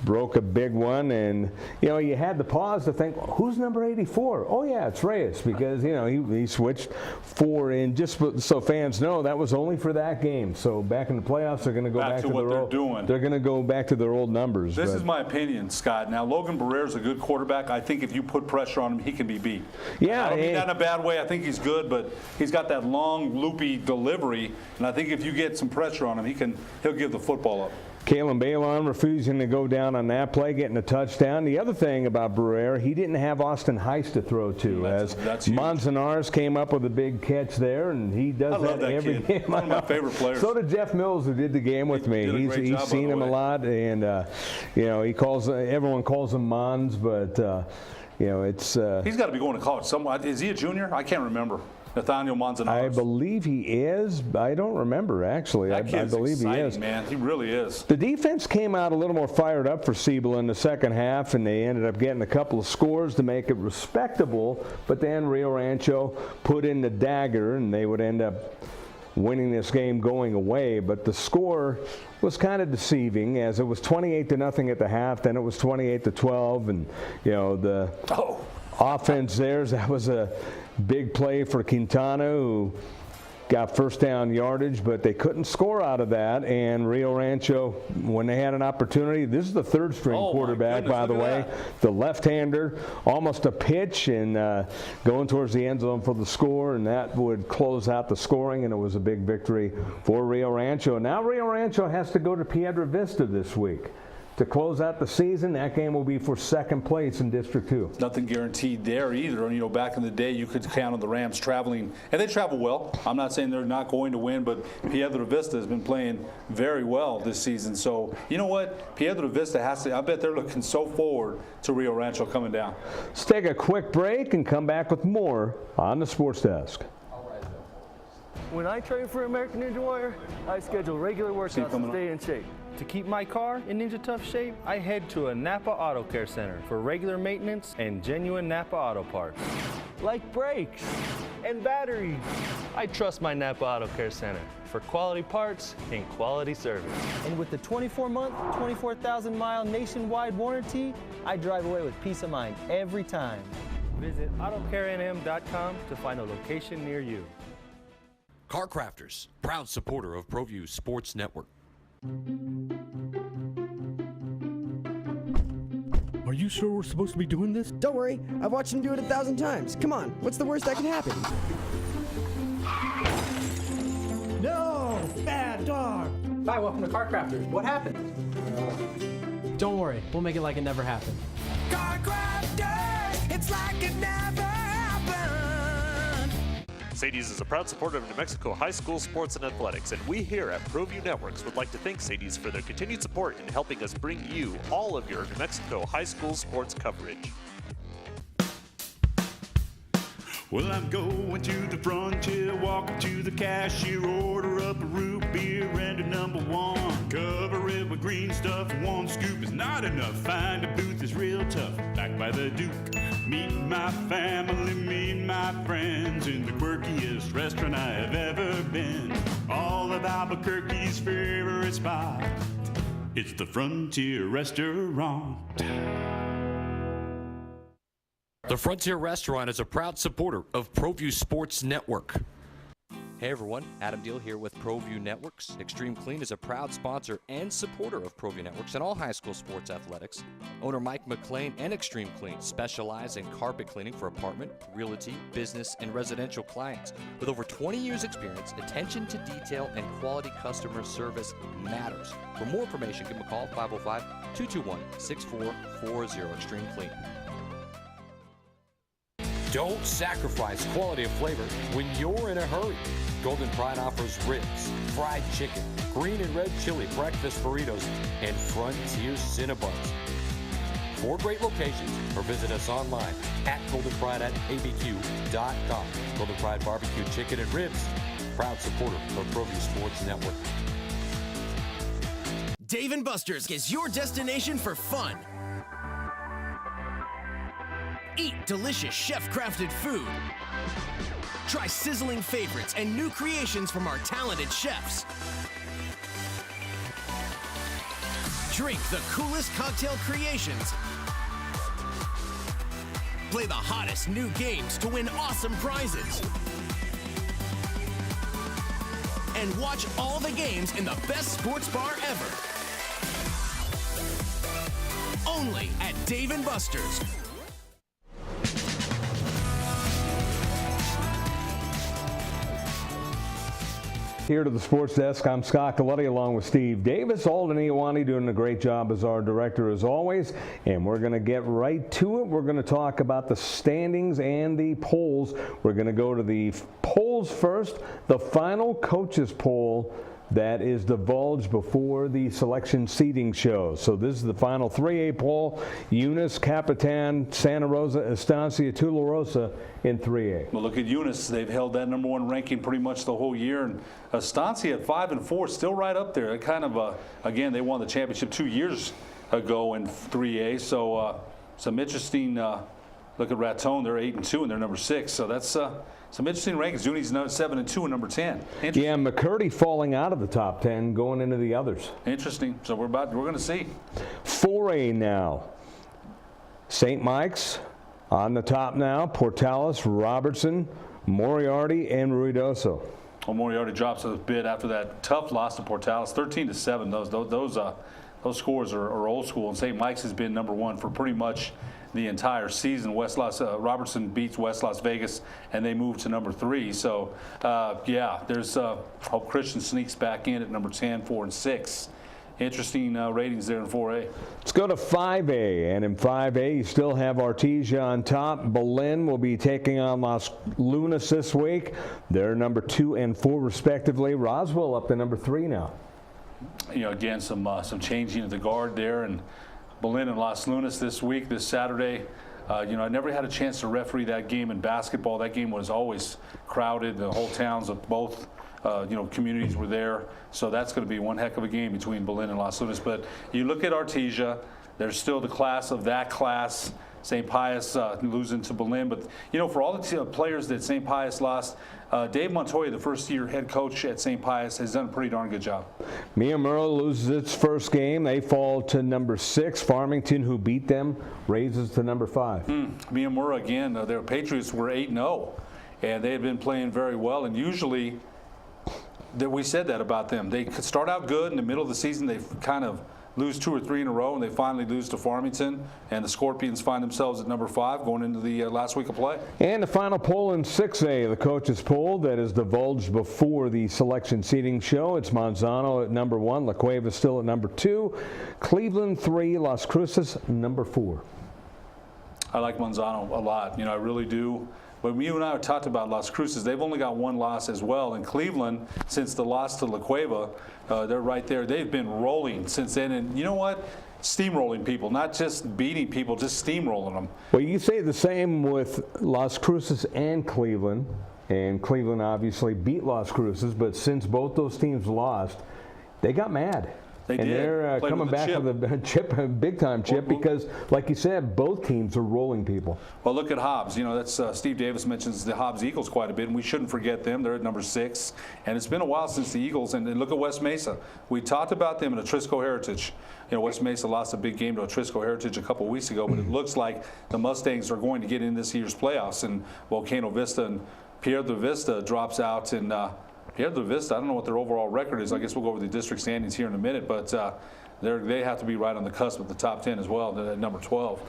broke a big one, and you know you had to pause to think, who's number 84? Oh yeah, it's Reyes, because you know he switched 4 in. Just so fans know, that was only for that game. So back in the playoffs, they're going to go back to what their they're doing. They're going to go back to their old numbers. This is my opinion, Scott. Now Logan Barrera's a good quarterback. I think if you put pressure on him, he can be beat. Yeah, I don't mean that in a bad way. I think he's good, but he's got that long, loopy delivery, and I think if you get some pressure on him, he'll give the football up. Kalen Balon refusing to go down on that play, getting a touchdown. The other thing about Barrera, he didn't have Austin Heist to throw to, that's Manzanares came up with a big catch there, and he does that every game. One of my favorite players. So did Jeff Mills, who did the game with me. He's seen him a lot, and you know everyone calls him Mons, but you know it's. He's got to be going to college somewhere. Is he a junior? I can't remember. Nathaniel Manzanares. I believe he is. I don't remember, actually. I believe he is. Man, he really is. The defense came out a little more fired up for Cibola in the second half, and they ended up getting a couple of scores to make it respectable, but then Rio Rancho put in the dagger, and they would end up winning this game going away. But the score was kind of deceiving, as it was 28-0 at the half, then it was 28-12, and you know the offense there, that was a big play for Quintana, who got first down yardage, but they couldn't score out of that. And Rio Rancho, when they had an opportunity, this is the third string quarterback, by the way, the left-hander, almost a pitch, and going towards the end zone for the score, and that would close out the scoring, and it was a big victory for Rio Rancho. Now Rio Rancho has to go to Piedra Vista this week to close out the season. That game will be for second place in District 2. Nothing guaranteed there either. You know, back in the day, you could count on the Rams traveling, and they travel well. I'm not saying they're not going to win, but Piedra Vista has been playing very well this season. So, you know what? Piedra Vista has to, I bet they're looking so forward to Rio Rancho coming down. Let's take a quick break and come back with more on the Sports Desk. When I train for American Ninja Warrior, I schedule regular workouts to stay in shape. To keep my car in Ninja Tough shape, I head to a Napa Auto Care Center for regular maintenance and genuine Napa Auto parts, like brakes and batteries. I trust my Napa Auto Care Center for quality parts and quality service. And with the 24-month, 24,000-mile nationwide warranty, I drive away with peace of mind every time. Visit AutoCareNM.com to find a location near you. Car Crafters, proud supporter of Proview Sports Network. Are you sure we're supposed to be doing this? Don't worry, I've watched him do it 1,000 times. Come on, what's the worst that can happen? No! Bad dog! Hi, welcome to Car Crafters. What happened? Don't worry, we'll make it like it never happened. Car Crafters, it's like it never happened. Sadie's is a proud supporter of New Mexico high school sports and athletics, and we here at Proview Networks would like to thank Sadie's for their continued support in helping us bring you all of your New Mexico high school sports coverage. Well, I'm going to the frontier, walking to the cashier, order up a root beer and a number one. Cover it with green stuff, one scoop is not enough. Find a booth is real tough, back by the Duke. Meet my family, meet my friends in the quirkiest restaurant I have ever been. All of Albuquerque's favorite spot, it's the Frontier Restaurant. The Frontier Restaurant is a proud supporter of Proview Sports Network. Hey everyone, Adam Deal here with Proview Networks. Extreme Clean is a proud sponsor and supporter of Proview Networks and all high school sports athletics. Owner Mike McLean and Extreme Clean specialize in carpet cleaning for apartment, realty, business, and residential clients. With over 20 years experience, attention to detail and quality customer service matters. For more information, give them a call, 505-221-6440, Extreme Clean. Don't sacrifice quality of flavor when you're in a hurry. Golden Pride offers ribs, fried chicken, green and red chili breakfast burritos, and Frontier Cinnabons. 4 great locations, or visit us online at goldenpride@abq.com. Golden Pride Barbecue Chicken and Ribs, proud supporter of Proview Sports Network. Dave & Buster's is your destination for fun. Eat delicious chef-crafted food. Try sizzling favorites and new creations from our talented chefs. Drink the coolest cocktail creations. Play the hottest new games to win awesome prizes. And watch all the games in the best sports bar ever. Only at Dave & Buster's. Here to the sports desk, I'm Scott Galletti along with Steve Davis. Alden Iowani doing a great job as our director as always. And we're going to get right to it. We're going to talk about the standings and the polls. We're going to go to the polls first. The final coaches poll that is divulged before the selection seating show. So this is the final 3A poll. Eunice, Capitan, Santa Rosa, Estancia, Tularosa in 3A. Well, look at Eunice. They've held that #1 ranking pretty much the whole year. And Estancia at 5-4, still right up there. Kind of, again, they won the championship 2 years ago in 3A. So some interesting, look at Raton. They're 8-2 and they're number 6. So that's some interesting rankings. Junie's 7-2 and number 10. Yeah, McCurdy falling out of the top 10, going into the others. Interesting. So we're going to see. 4A now. St. Mike's on the top now. Portales, Robertson, Moriarty, and Ruidoso. Well, Moriarty drops a bit after that tough loss to Portales, 13-7. Those scores are old school, and St. Mike's has been number 1 for pretty much the entire season. Robertson beats West Las Vegas, and they move to number 3. So, yeah, there's hope Christian sneaks back in at number 10, 4, and 6. Interesting ratings there in 4A. Let's go to 5A, and in 5A you still have Artesia on top. Belen will be taking on Las Lunas this week. They're number 2 and 4 respectively. Roswell up to number 3 now. You know, again, some changing of the guard there, and Belen and Las Lunas this week, this Saturday. You know, I never had a chance to referee that game in basketball. That game was always crowded. The whole towns of both communities were there. So that's going to be one heck of a game between Belen and Las Lunas. But you look at Artesia, there's still the class of that class. St. Pius losing to Belen. But, you know, for all the players that St. Pius lost, Dave Montoya, the first-year head coach at St. Pius, has done a pretty darn good job. Miyamura loses its first game. They fall to number 6. Farmington, who beat them, raises to number 5. Miyamura, again, their Patriots were 8-0, and they had been playing very well. And usually, we said that about them. They could start out good. In the middle of the season, they kind of lose 2 or 3 in a row, and they finally lose to Farmington, and the Scorpions find themselves at number 5 going into the last week of play. And the final poll in 6A, the coaches poll that is divulged before the selection seating show. It's Manzano at number 1, La Cueva still at number 2, Cleveland 3, Las Cruces number 4. I like Manzano a lot. You know, I really do. But you and I have talked about Las Cruces. They've only got one loss as well. And Cleveland, since the loss to La Cueva, they're right there. They've been rolling since then. And you know what? Steamrolling people, not just beating people, just steamrolling them. Well, you say the same with Las Cruces and Cleveland. And Cleveland obviously beat Las Cruces, but since both those teams lost, they got mad. They and did. They're coming back with a chip, a big-time chip, because, like you said, both teams are rolling people. Well, look at Hobbs. You know, that's Steve Davis mentions the Hobbs Eagles quite a bit, and we shouldn't forget them. They're at number 6, and it's been a while since the Eagles. And look at West Mesa. We talked about them in Atrisco Heritage. You know, West Mesa lost a big game to Atrisco Heritage a couple weeks ago, but it looks like the Mustangs are going to get in this year's playoffs. And Volcano Vista and Pierre de Vista drops out, and Pierre de Vista, I don't know what their overall record is. I guess we'll go over the district standings here in a minute, but they have to be right on the cusp of the top 10 as well, at number 12.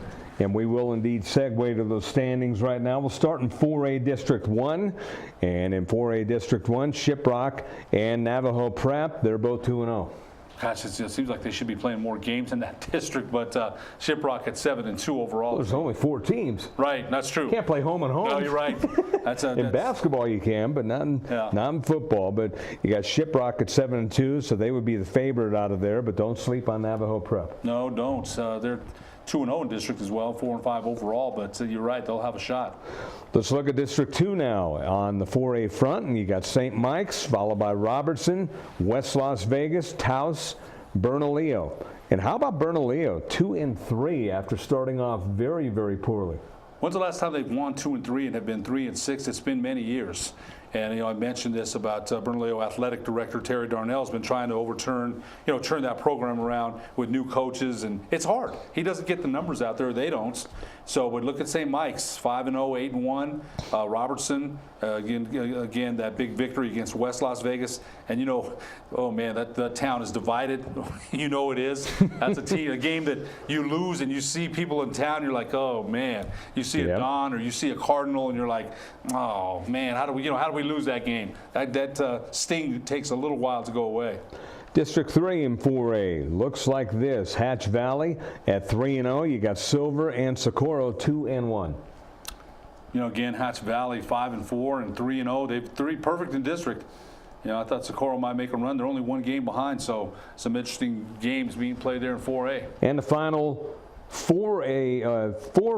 And we will indeed segue to those standings right now. We'll start in 4A District 1. And in 4A District 1, Shiprock and Navajo Prep, they're both 2-0. Gosh, it seems like they should be playing more games in that district, but Shiprock at 7-2 overall. Well, there's only 4 teams. Right, that's true. You can't play home and home. No, you're right. In basketball you can, but not in football. But you got Shiprock at 7-2, so they would be the favorite out of there, but don't sleep on Navajo Prep. No, don't. They're 2-0 in district as well, 4-5 overall, but you're right, they'll have a shot. Let's look at District 2 now. On the 4A front, and you got St. Mike's, followed by Robertson, West Las Vegas, Taos, Bernalillo. And how about Bernalillo? 2-3 after starting off very, very poorly. When's the last time they've won 2-3 and have been 3-6? It's been many years. And, you know, I mentioned this about Bernalillo Athletic Director Terry Darnell has been trying to overturn, turn that program around with new coaches, and it's hard. He doesn't get the numbers out there. They don't. So, but look at St. Mike's, 5-0, 8-1. Robertson, again, that big victory against West Las Vegas. And, oh, man, that town is divided. You know it is. That's a game that you lose and you see people in town, you're like, oh, man. You see a Don or you see a Cardinal and you're like, oh, man, how do we lose that game? That sting takes a little while to go away. District 3 in 4A looks like this. Hatch Valley at 3-0. You got Silver and Socorro 2-1. Again, Hatch Valley 5-4 and 3-0. They've 3 perfect in district. I thought Socorro might make a run. They're only 1 game behind, so some interesting games being played there in 4A. And the final 4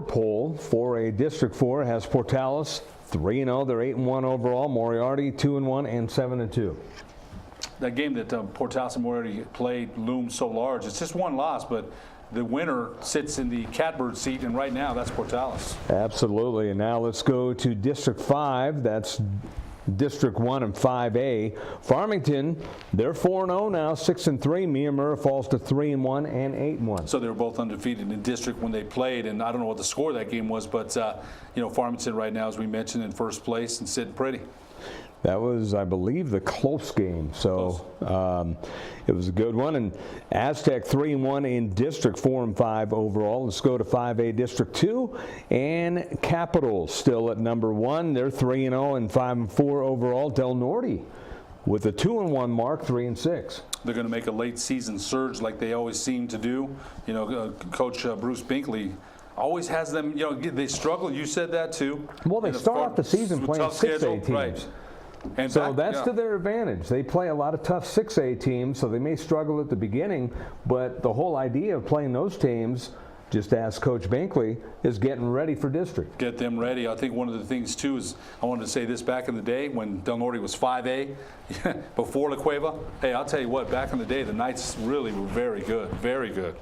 poll, 4A District 4 has Portales 3-0. They're 8-1 overall. Moriarty 2-1 and 7-2. That game that Portales and Moriarty played looms so large. It's just 1 loss, but the winner sits in the catbird seat, and right now that's Portales. Absolutely. And now let's go to District 5. That's District 1 and 5A. Farmington, they're 4-0 now, 6-3. Miamur falls to 3-1 and 8-1. So they were both undefeated in district when they played, and I don't know what the score of that game was, but Farmington right now, as we mentioned, in first place and sitting pretty. That was, I believe, the close game. So it was a good one. And Aztec 3-1 in District 4 and 5 overall. Let's go to 5A District 2. And Capital still at number 1. They're 3-0 and 5-4 overall. Del Norte with a 2-1 mark, 3-6. They're going to make a late season surge like they always seem to do. Coach Bruce Binkley always has them, they struggle. You said that too. Well, they start off the season playing 6A teams. Right. And so that's to their advantage. They play a lot of tough 6A teams, so they may struggle at the beginning, but the whole idea of playing those teams, just ask Coach Binkley, is getting ready for district. Get them ready. I think one of the things, too, is I wanted to say this back in the day when Del Norte was 5A, before La Cueva. Hey, I'll tell you what, back in the day, the Knights really were very good, very good.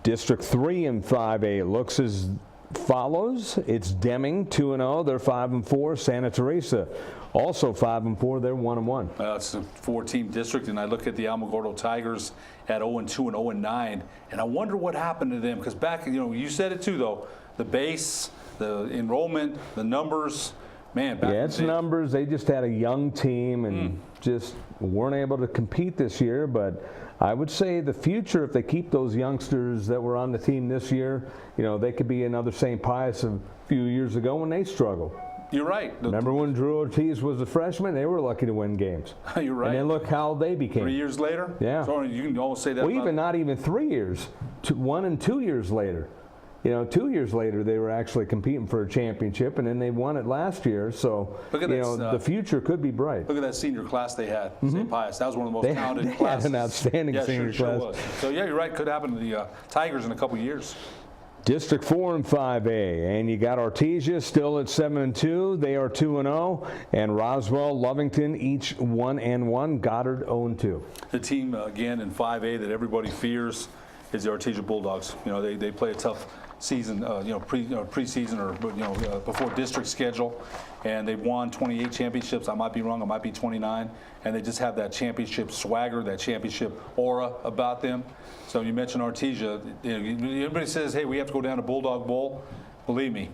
District 3 and 5A looks as follows. It's Deming, 2-0. They're 5-4. Santa Teresa, also 5-4. They're 1-1. It's a 4-team district, and I look at the Alamogordo Tigers at 0-2 and 0-9, and I wonder what happened to them, because back, you said it too, though, the base, the enrollment, the numbers, man. It's numbers. They just had a young team and just weren't able to compete this year, but I would say the future, if they keep those youngsters that were on the team this year, they could be another St. Pius a few years ago when they struggled. You're right. Remember when Drew Ortiz was a freshman? They were lucky to win games. You're right. And then look how they became. 3 years later? Yeah. So you can almost say that. Well, even not even 3 years. 1 and 2 years later. 2 years later they were actually competing for a championship, and then they won it last year. So the future could be bright. Look at that senior class they had, St. Pius. That was one of the most talented classes. They had an outstanding senior class. Was. So yeah, you're right. Could happen to the Tigers in a couple years. District 4 and 5A, and you got Artesia still at 7-2. They are 2-0, and Roswell, Lovington, each 1-1. Goddard 0-2. The team again in 5A that everybody fears is the Artesia Bulldogs. They play a tough season, preseason or before district schedule, and they've won 28 championships. I might be wrong. It might be 29, and they just have that championship swagger, that championship aura about them. So you mentioned Artesia. Everybody says, hey, we have to go down to Bulldog Bowl. Believe me,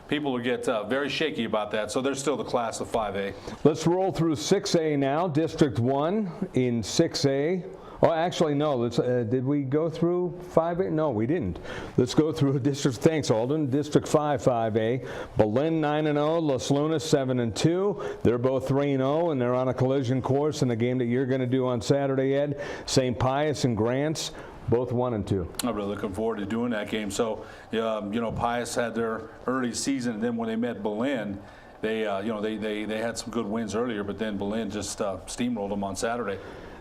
people will get very shaky about that. So they're still the class of 5A. Let's roll through 6A now. District 1 in 6A. Oh, actually, no. Did we go through 5A? No, we didn't. Let's go through District. Thanks, Alden. District 5, 5A. Belen 9-0. Las Lunas 7-2. They're both 3-0, and they're on a collision course in the game that you're going to do on Saturday, Ed. St. Pius and Grants, both 1-2. I'm really looking forward to doing that game. So, Pius had their early season, and then when they met Belen, they had some good wins earlier, but then Belen just steamrolled them on Saturday.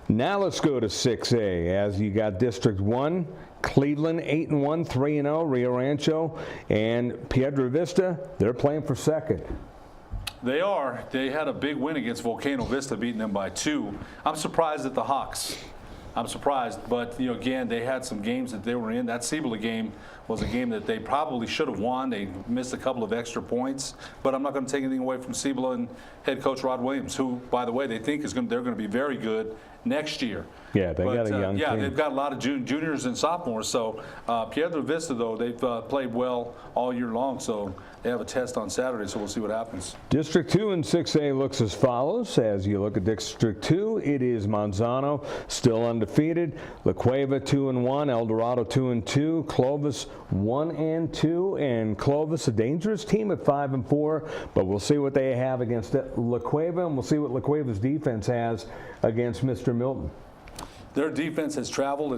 Now let's go to 6A, as you got District 1, Cleveland 8-1, 3-0, Rio Rancho, and Piedra Vista, they're playing for second. They are. They had a big win against Volcano Vista, beating them by 2. I'm surprised at the Hawks. I'm surprised, but again, they had some games that they were in. That Cibola game was a game that they probably should have won. They missed a couple of extra points, but I'm not going to take anything away from Cibola and head coach Rod Williams, who, by the way, they think they're going to be very good next year. Yeah, they got a young team. They've got a lot of juniors and sophomores. So Piedra Vista, though, they've played well all year long. So they have a test on Saturday, so we'll see what happens. District 2 and 6A looks as follows. As you look at District 2, it is Manzano, still undefeated. La Cueva 2-1, El Dorado 2-2, Clovis 1-2, and Clovis, a dangerous team at 5-4. But we'll see what they have against La Cueva, and we'll see what La Cueva's defense has against Mr. Milton. Their defense has traveled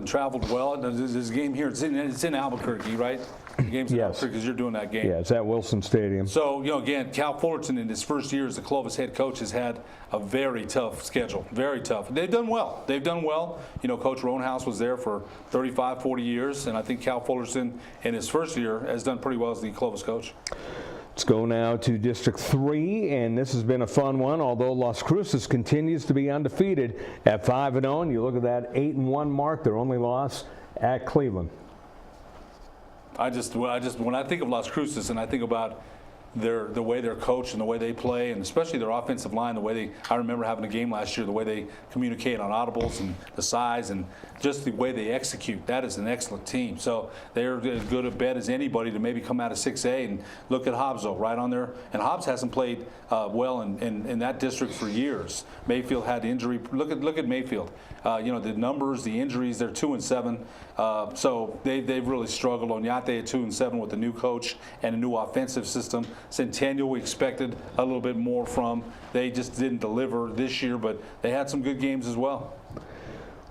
well. This game here, it's in Albuquerque, right? The game's in Albuquerque because you're doing that game. Yeah, it's at Wilson Stadium. So, again, Cal Fullerton in his first year as the Clovis head coach has had a very tough schedule, very tough. They've done well. Coach Roanhouse was there for 35, 40 years, and I think Cal Fullerton in his first year has done pretty well as the Clovis coach. Let's go now to District 3, and this has been a fun one, although Las Cruces continues to be undefeated at 5-0, and you look at that 8-1 mark, their only loss at Cleveland. When I think of Las Cruces and I think about the way they're coached and the way they play, and especially their offensive line, I remember having a game last year, the way they communicate on audibles and the size and just the way they execute. That is an excellent team. So they're as good a bet as anybody to maybe come out of 6A and look at Hobbs, though, right on there. And Hobbs hasn't played well in that district for years. Mayfield had injury. Look at Mayfield. The numbers, the injuries, they're 2-7. So they've really struggled. Oñate at 2-7 with the new coach and a new offensive system. Centennial we expected a little bit more from. They just didn't deliver this year, but they had some good games as well.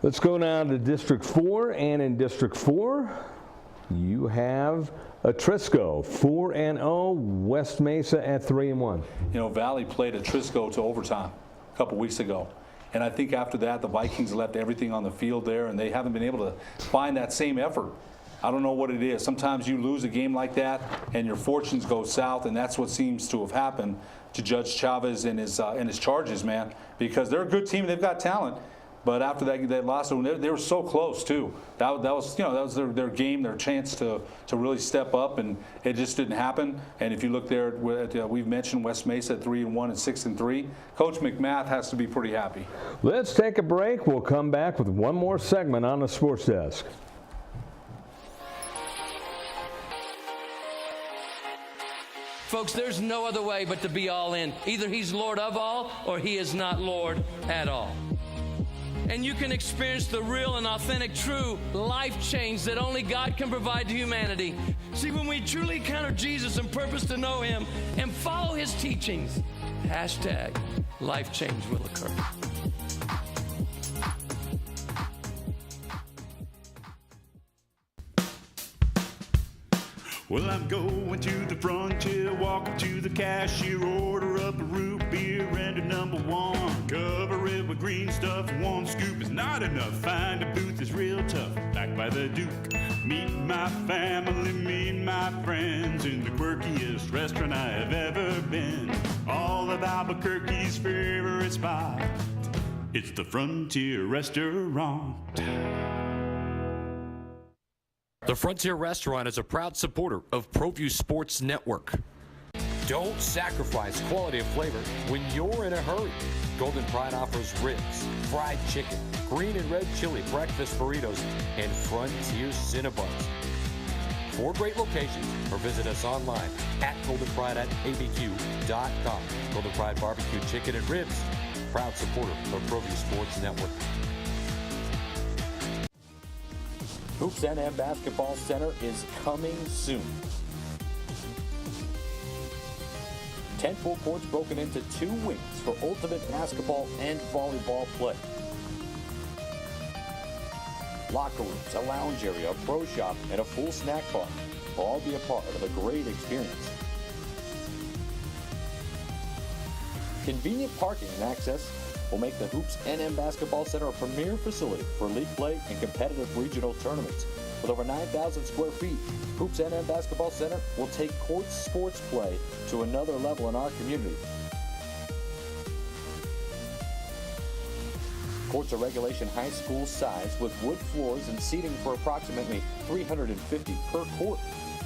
Let's go now to District 4, and in District 4, you have Atrisco 4-0, West Mesa at 3-1. Valley played Atrisco to overtime a couple weeks ago. And I think after that, the Vikings left everything on the field there, and they haven't been able to find that same effort. I don't know what it is. Sometimes you lose a game like that, and your fortunes go south, and that's what seems to have happened to Judge Chavez and his charges, man. Because they're a good team, they've got talent. But after that, they lost. They were so close too. That was their game, their chance to really step up, and it just didn't happen. And if you look there, we've mentioned West Mesa at 3-1 and 6-3. Coach McMath has to be pretty happy. Let's take a break. We'll come back with one more segment on the Sports Desk. Folks, there's no other way but to be all in. Either he's Lord of all or he is not Lord at all. And you can experience the real and authentic, true life change that only God can provide to humanity. See, when we truly encounter Jesus and purpose to know him and follow his teachings, #life change will occur. Well, I'm going to the frontier, walk up to the cashier, order up a root beer and a number one. Cover it with green stuff, one scoop is not enough. Find a booth is real tough, back by the Duke. Meet my family, meet my friends in the quirkiest restaurant I have ever been. All of Albuquerque's favorite spot, it's the Frontier Restaurant. The Frontier Restaurant is a proud supporter of Proview Sports Network. Don't sacrifice quality of flavor when you're in a hurry. Golden Pride offers ribs, fried chicken, green and red chili breakfast burritos, and Frontier Cinnabons. 4 great locations, or visit us online at goldenpride@abq.com. Golden Pride Barbecue Chicken and Ribs, proud supporter of Proview Sports Network. Hoops NM Basketball Center is coming soon. 10 full courts broken into 2 wings for ultimate basketball and volleyball play. Locker rooms, a lounge area, a pro shop, and a full snack bar will all be a part of a great experience. Convenient parking and access will make the Hoops NM Basketball Center a premier facility for league play and competitive regional tournaments. With over 9,000 square feet, Hoops NM Basketball Center will take court sports play to another level in our community. Courts are regulation high school size with wood floors and seating for approximately 350 per court.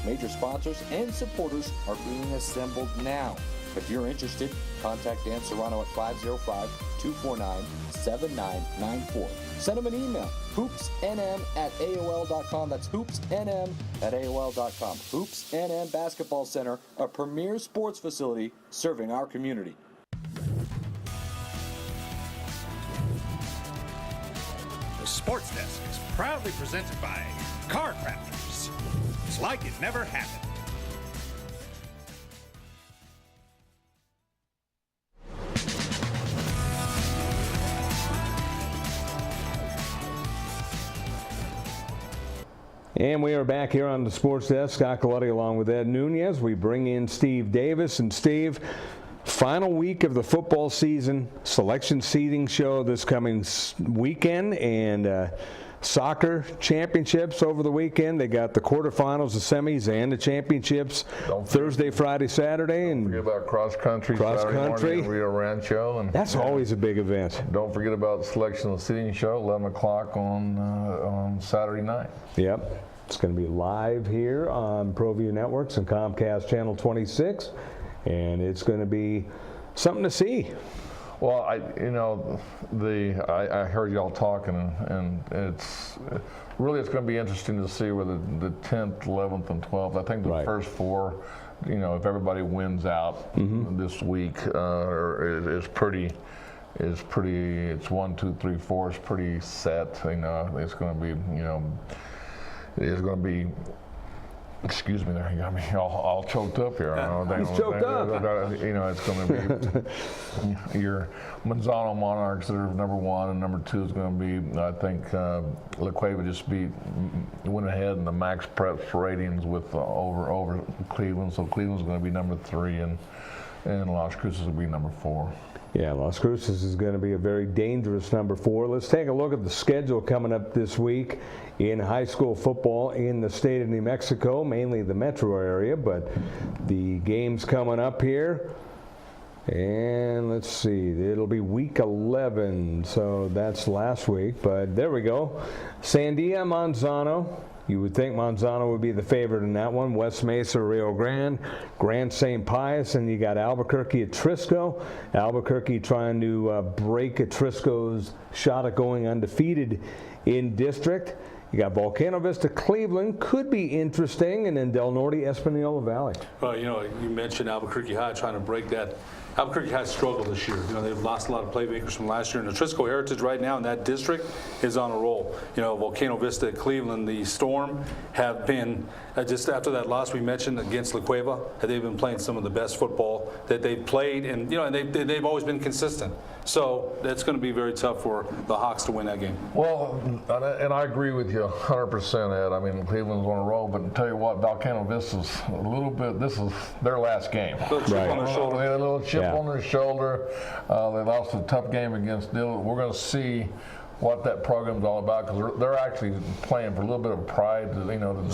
Major sponsors and supporters are being assembled now. If you're interested, contact Dan Serrano at 505-249-7994. Send him an email, hoopsnm@aol.com. That's hoopsnm@aol.com. Hoops NM Basketball Center, a premier sports facility serving our community. The Sports Desk is proudly presented by Car Crafters. It's like it never happened. And we are back here on the Sports Desk. Scott Galletti along with Ed Nunez. We bring in Steve Davis. And Steve, final week of the football season, selection seeding show this coming weekend, and soccer championships over the weekend. They got the quarterfinals, the semis, and the championships Thursday, Friday, Saturday. And forget about cross country Saturday morning in Rio Rancho. And that's always a big event. Don't forget about the selection seeding show, 11 o'clock on Saturday night. Yep. It's going to be live here on Proview Networks and Comcast Channel 26, and it's going to be something to see. Well, I heard y'all talking, and it's going to be interesting to see where the 10th, 11th, and 12th. I think the first 4, if everybody wins out this week, is pretty. It's 1, 2, 3, 4. It's pretty set. It's going to be. It is going to be, excuse me, there you got me all choked up here. He's choked up. It's going to be your Manzano Monarchs that are number 1, and number 2 is going to be, I think, La Cueva just went ahead in the Max Preps ratings with over Cleveland, so Cleveland's going to be number 3, and Las Cruces will be number 4. Yeah, Las Cruces is going to be a very dangerous number 4. Let's take a look at the schedule coming up this week in high school football in the state of New Mexico, mainly the metro area, but the games coming up here. And let's see, it'll be week 11, so that's last week, but there we go. Sandia, Manzano. You would think Manzano would be the favorite in that one. West Mesa, Rio Grande, Grand St. Pius, and you got Albuquerque at Trisco. Albuquerque trying to break Trisco's shot at going undefeated in district. You got Volcano Vista, Cleveland, could be interesting, and then Del Norte, Espanola Valley. Well, you mentioned Albuquerque High trying to break that Albuquerque has struggled this year. They've lost a lot of playmakers from last year, and the Trisco Heritage right now in that district is on a roll. Volcano Vista, Cleveland, the Storm have been, just after that loss we mentioned against La Cueva, they've been playing some of the best football that they've played, and they've always been consistent. So that's going to be very tough for the Hawks to win that game. Well, and I agree with you 100%, Ed. I mean, Cleveland's on a roll, but tell you what, Volcano Vista's a little bit, this is their last game. A little chip on their shoulder. They had a little chip on their shoulder. They lost a tough game against Dillon. We're going to see what that program's all about, because they're actually playing for a little bit of pride, a little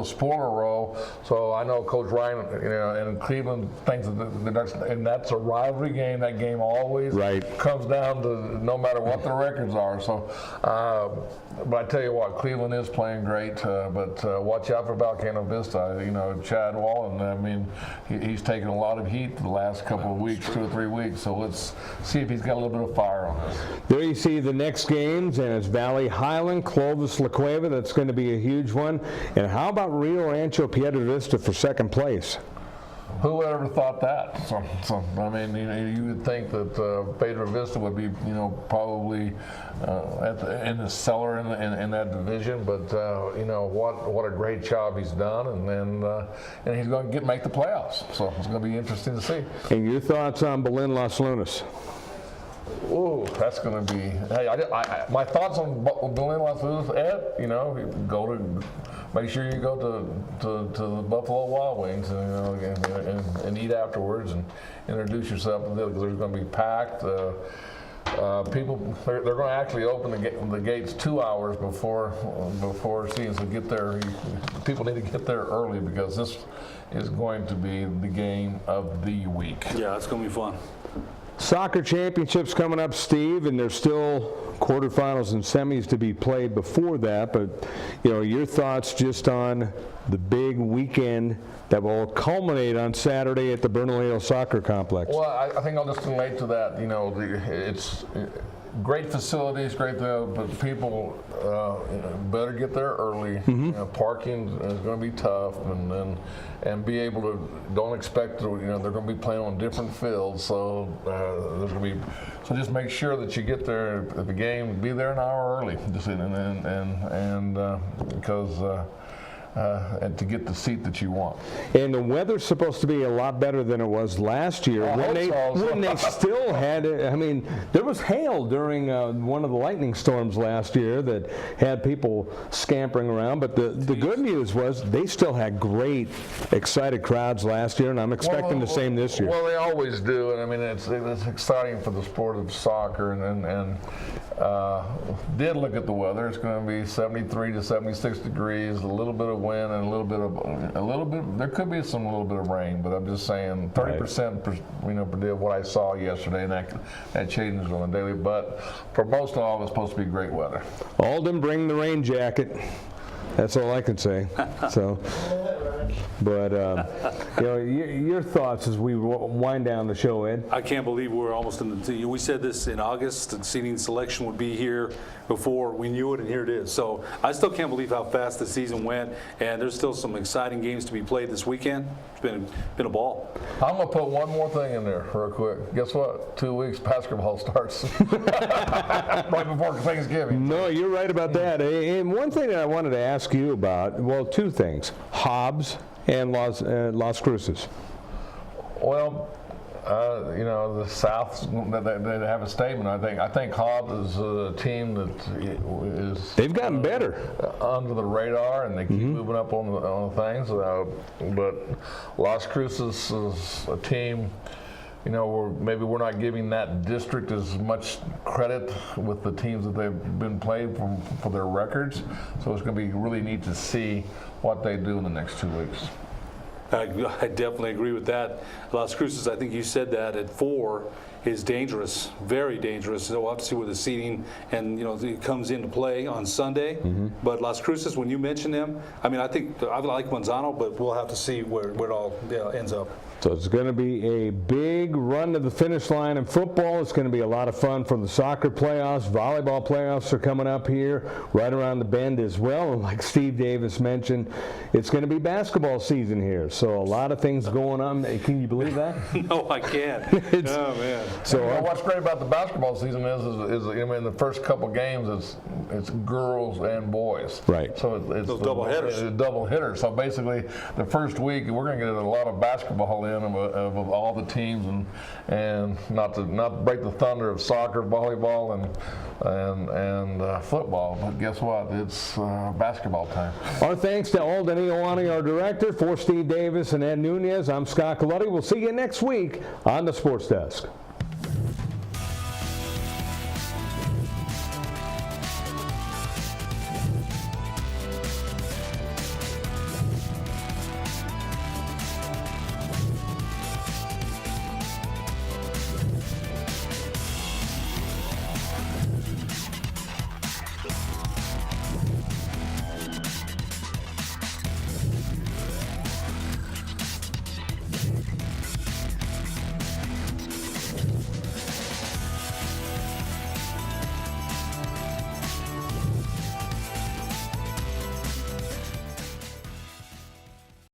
spoiler role. So I know Coach Ryan, and Cleveland thinks and that's a rivalry game. That game always comes down to no matter what the records are. So, but I tell you what, Cleveland is playing great. But watch out for Volcano Vista. Chad Wallen. I mean, he's taken a lot of heat the last couple of weeks, 2 or 3 weeks. So let's see if he's got a little bit of fire on this. There you see the next games, and it's Valley Highland, Clovis, La Cueva. That's going to be a huge one. And how about Rio Rancho, Piedra Vista for second place? Who would ever thought that? So I mean, you would think that Piedra Vista would be, probably in the cellar in that division. But what a great job he's done, and he's going to make the playoffs. So it's going to be interesting to see. And your thoughts on Belen Las Lunas? Oh, that's going to be. Hey, my thoughts on Belen Las Lunas, Ed. Make sure you go to the Buffalo Wild Wings and eat afterwards and introduce yourself, because there's going to be packed. People, they're going to actually open the gates 2 hours before season. So get there. People need to get there early, because this is going to be the game of the week. Yeah, it's going to be fun. Soccer championships coming up, Steve, and there's still quarterfinals and semis to be played before that. But your thoughts just on the big weekend that will culminate on Saturday at the Bernalillo Soccer Complex. Well, I think I'll just relate to that. It's great facilities, but people better get there early. Parking is going to be tough, and be able to, don't expect they're going to be playing on different fields. So there's going to be. So just make sure that you get there at the game. Be there an hour early, because. And to get the seat that you want. And the weather's supposed to be a lot better than it was last year. When they still had it. I mean, there was hail during one of the lightning storms last year that had people scampering around. But the good news was they still had great, excited crowds last year, and I'm expecting the same this year. Well, they always do, and I mean it's exciting for the sport of soccer, and did look at the weather. It's going to be 73 to 76 degrees, a little bit of wind, and a little bit. There could be a little bit of rain, but I'm just saying 30%. Predicted what I saw yesterday, and that changes on a daily. But for most of all, it's supposed to be great weather. Alden, bring the rain jacket. That's all I can say. So, but your thoughts as we wind down the show, Ed? I can't believe we're almost in the. We said this in August. The seating selection would be here before we knew it, and here it is. So I still can't believe how fast the season went, and there's still some exciting games to be played this weekend. It's been a ball. I'm gonna put one more thing in there real quick. Guess what? 2 weeks basketball starts right before Thanksgiving. No, you're right about that. And one thing that I wanted to ask you about, well, two things: Hobbs and Las Cruces. Well, the South, they have a statement. I think Hobbs is a team that is. They've gotten better under the radar, and they keep moving up on the things. But Las Cruces is a team. Maybe we're not giving that district as much credit with the teams that they've been played for their records. So it's going to be really neat to see what they do in the next 2 weeks. I definitely agree with that. Las Cruces, I think you said that at 4 is dangerous, very dangerous. So we'll have to see where the seating and it comes into play on Sunday. But Las Cruces, when you mention them, I mean, I think I like Manzano, but we'll have to see where it all ends up. So it's going to be a big run to the finish line in football. It's going to be a lot of fun for the soccer playoffs. Volleyball playoffs are coming up here right around the bend as well. And like Steve Davis mentioned, it's going to be basketball season here. So a lot of things going on. Can you believe that? No, I can't. Oh, man. So what's great about the basketball season is I mean, the first couple games, it's girls and boys. Right. So it's those double hitters. Double hitters. So basically, the first week, we're going to get a lot of basketball in of all the teams, and not to break the thunder of soccer, volleyball, and football. But guess what? It's basketball time. Our thanks to Alden Ioane, our director. For Steve Davis and Ed Nunez, I'm Scott Colletti. We'll see you next week on the Sports Desk.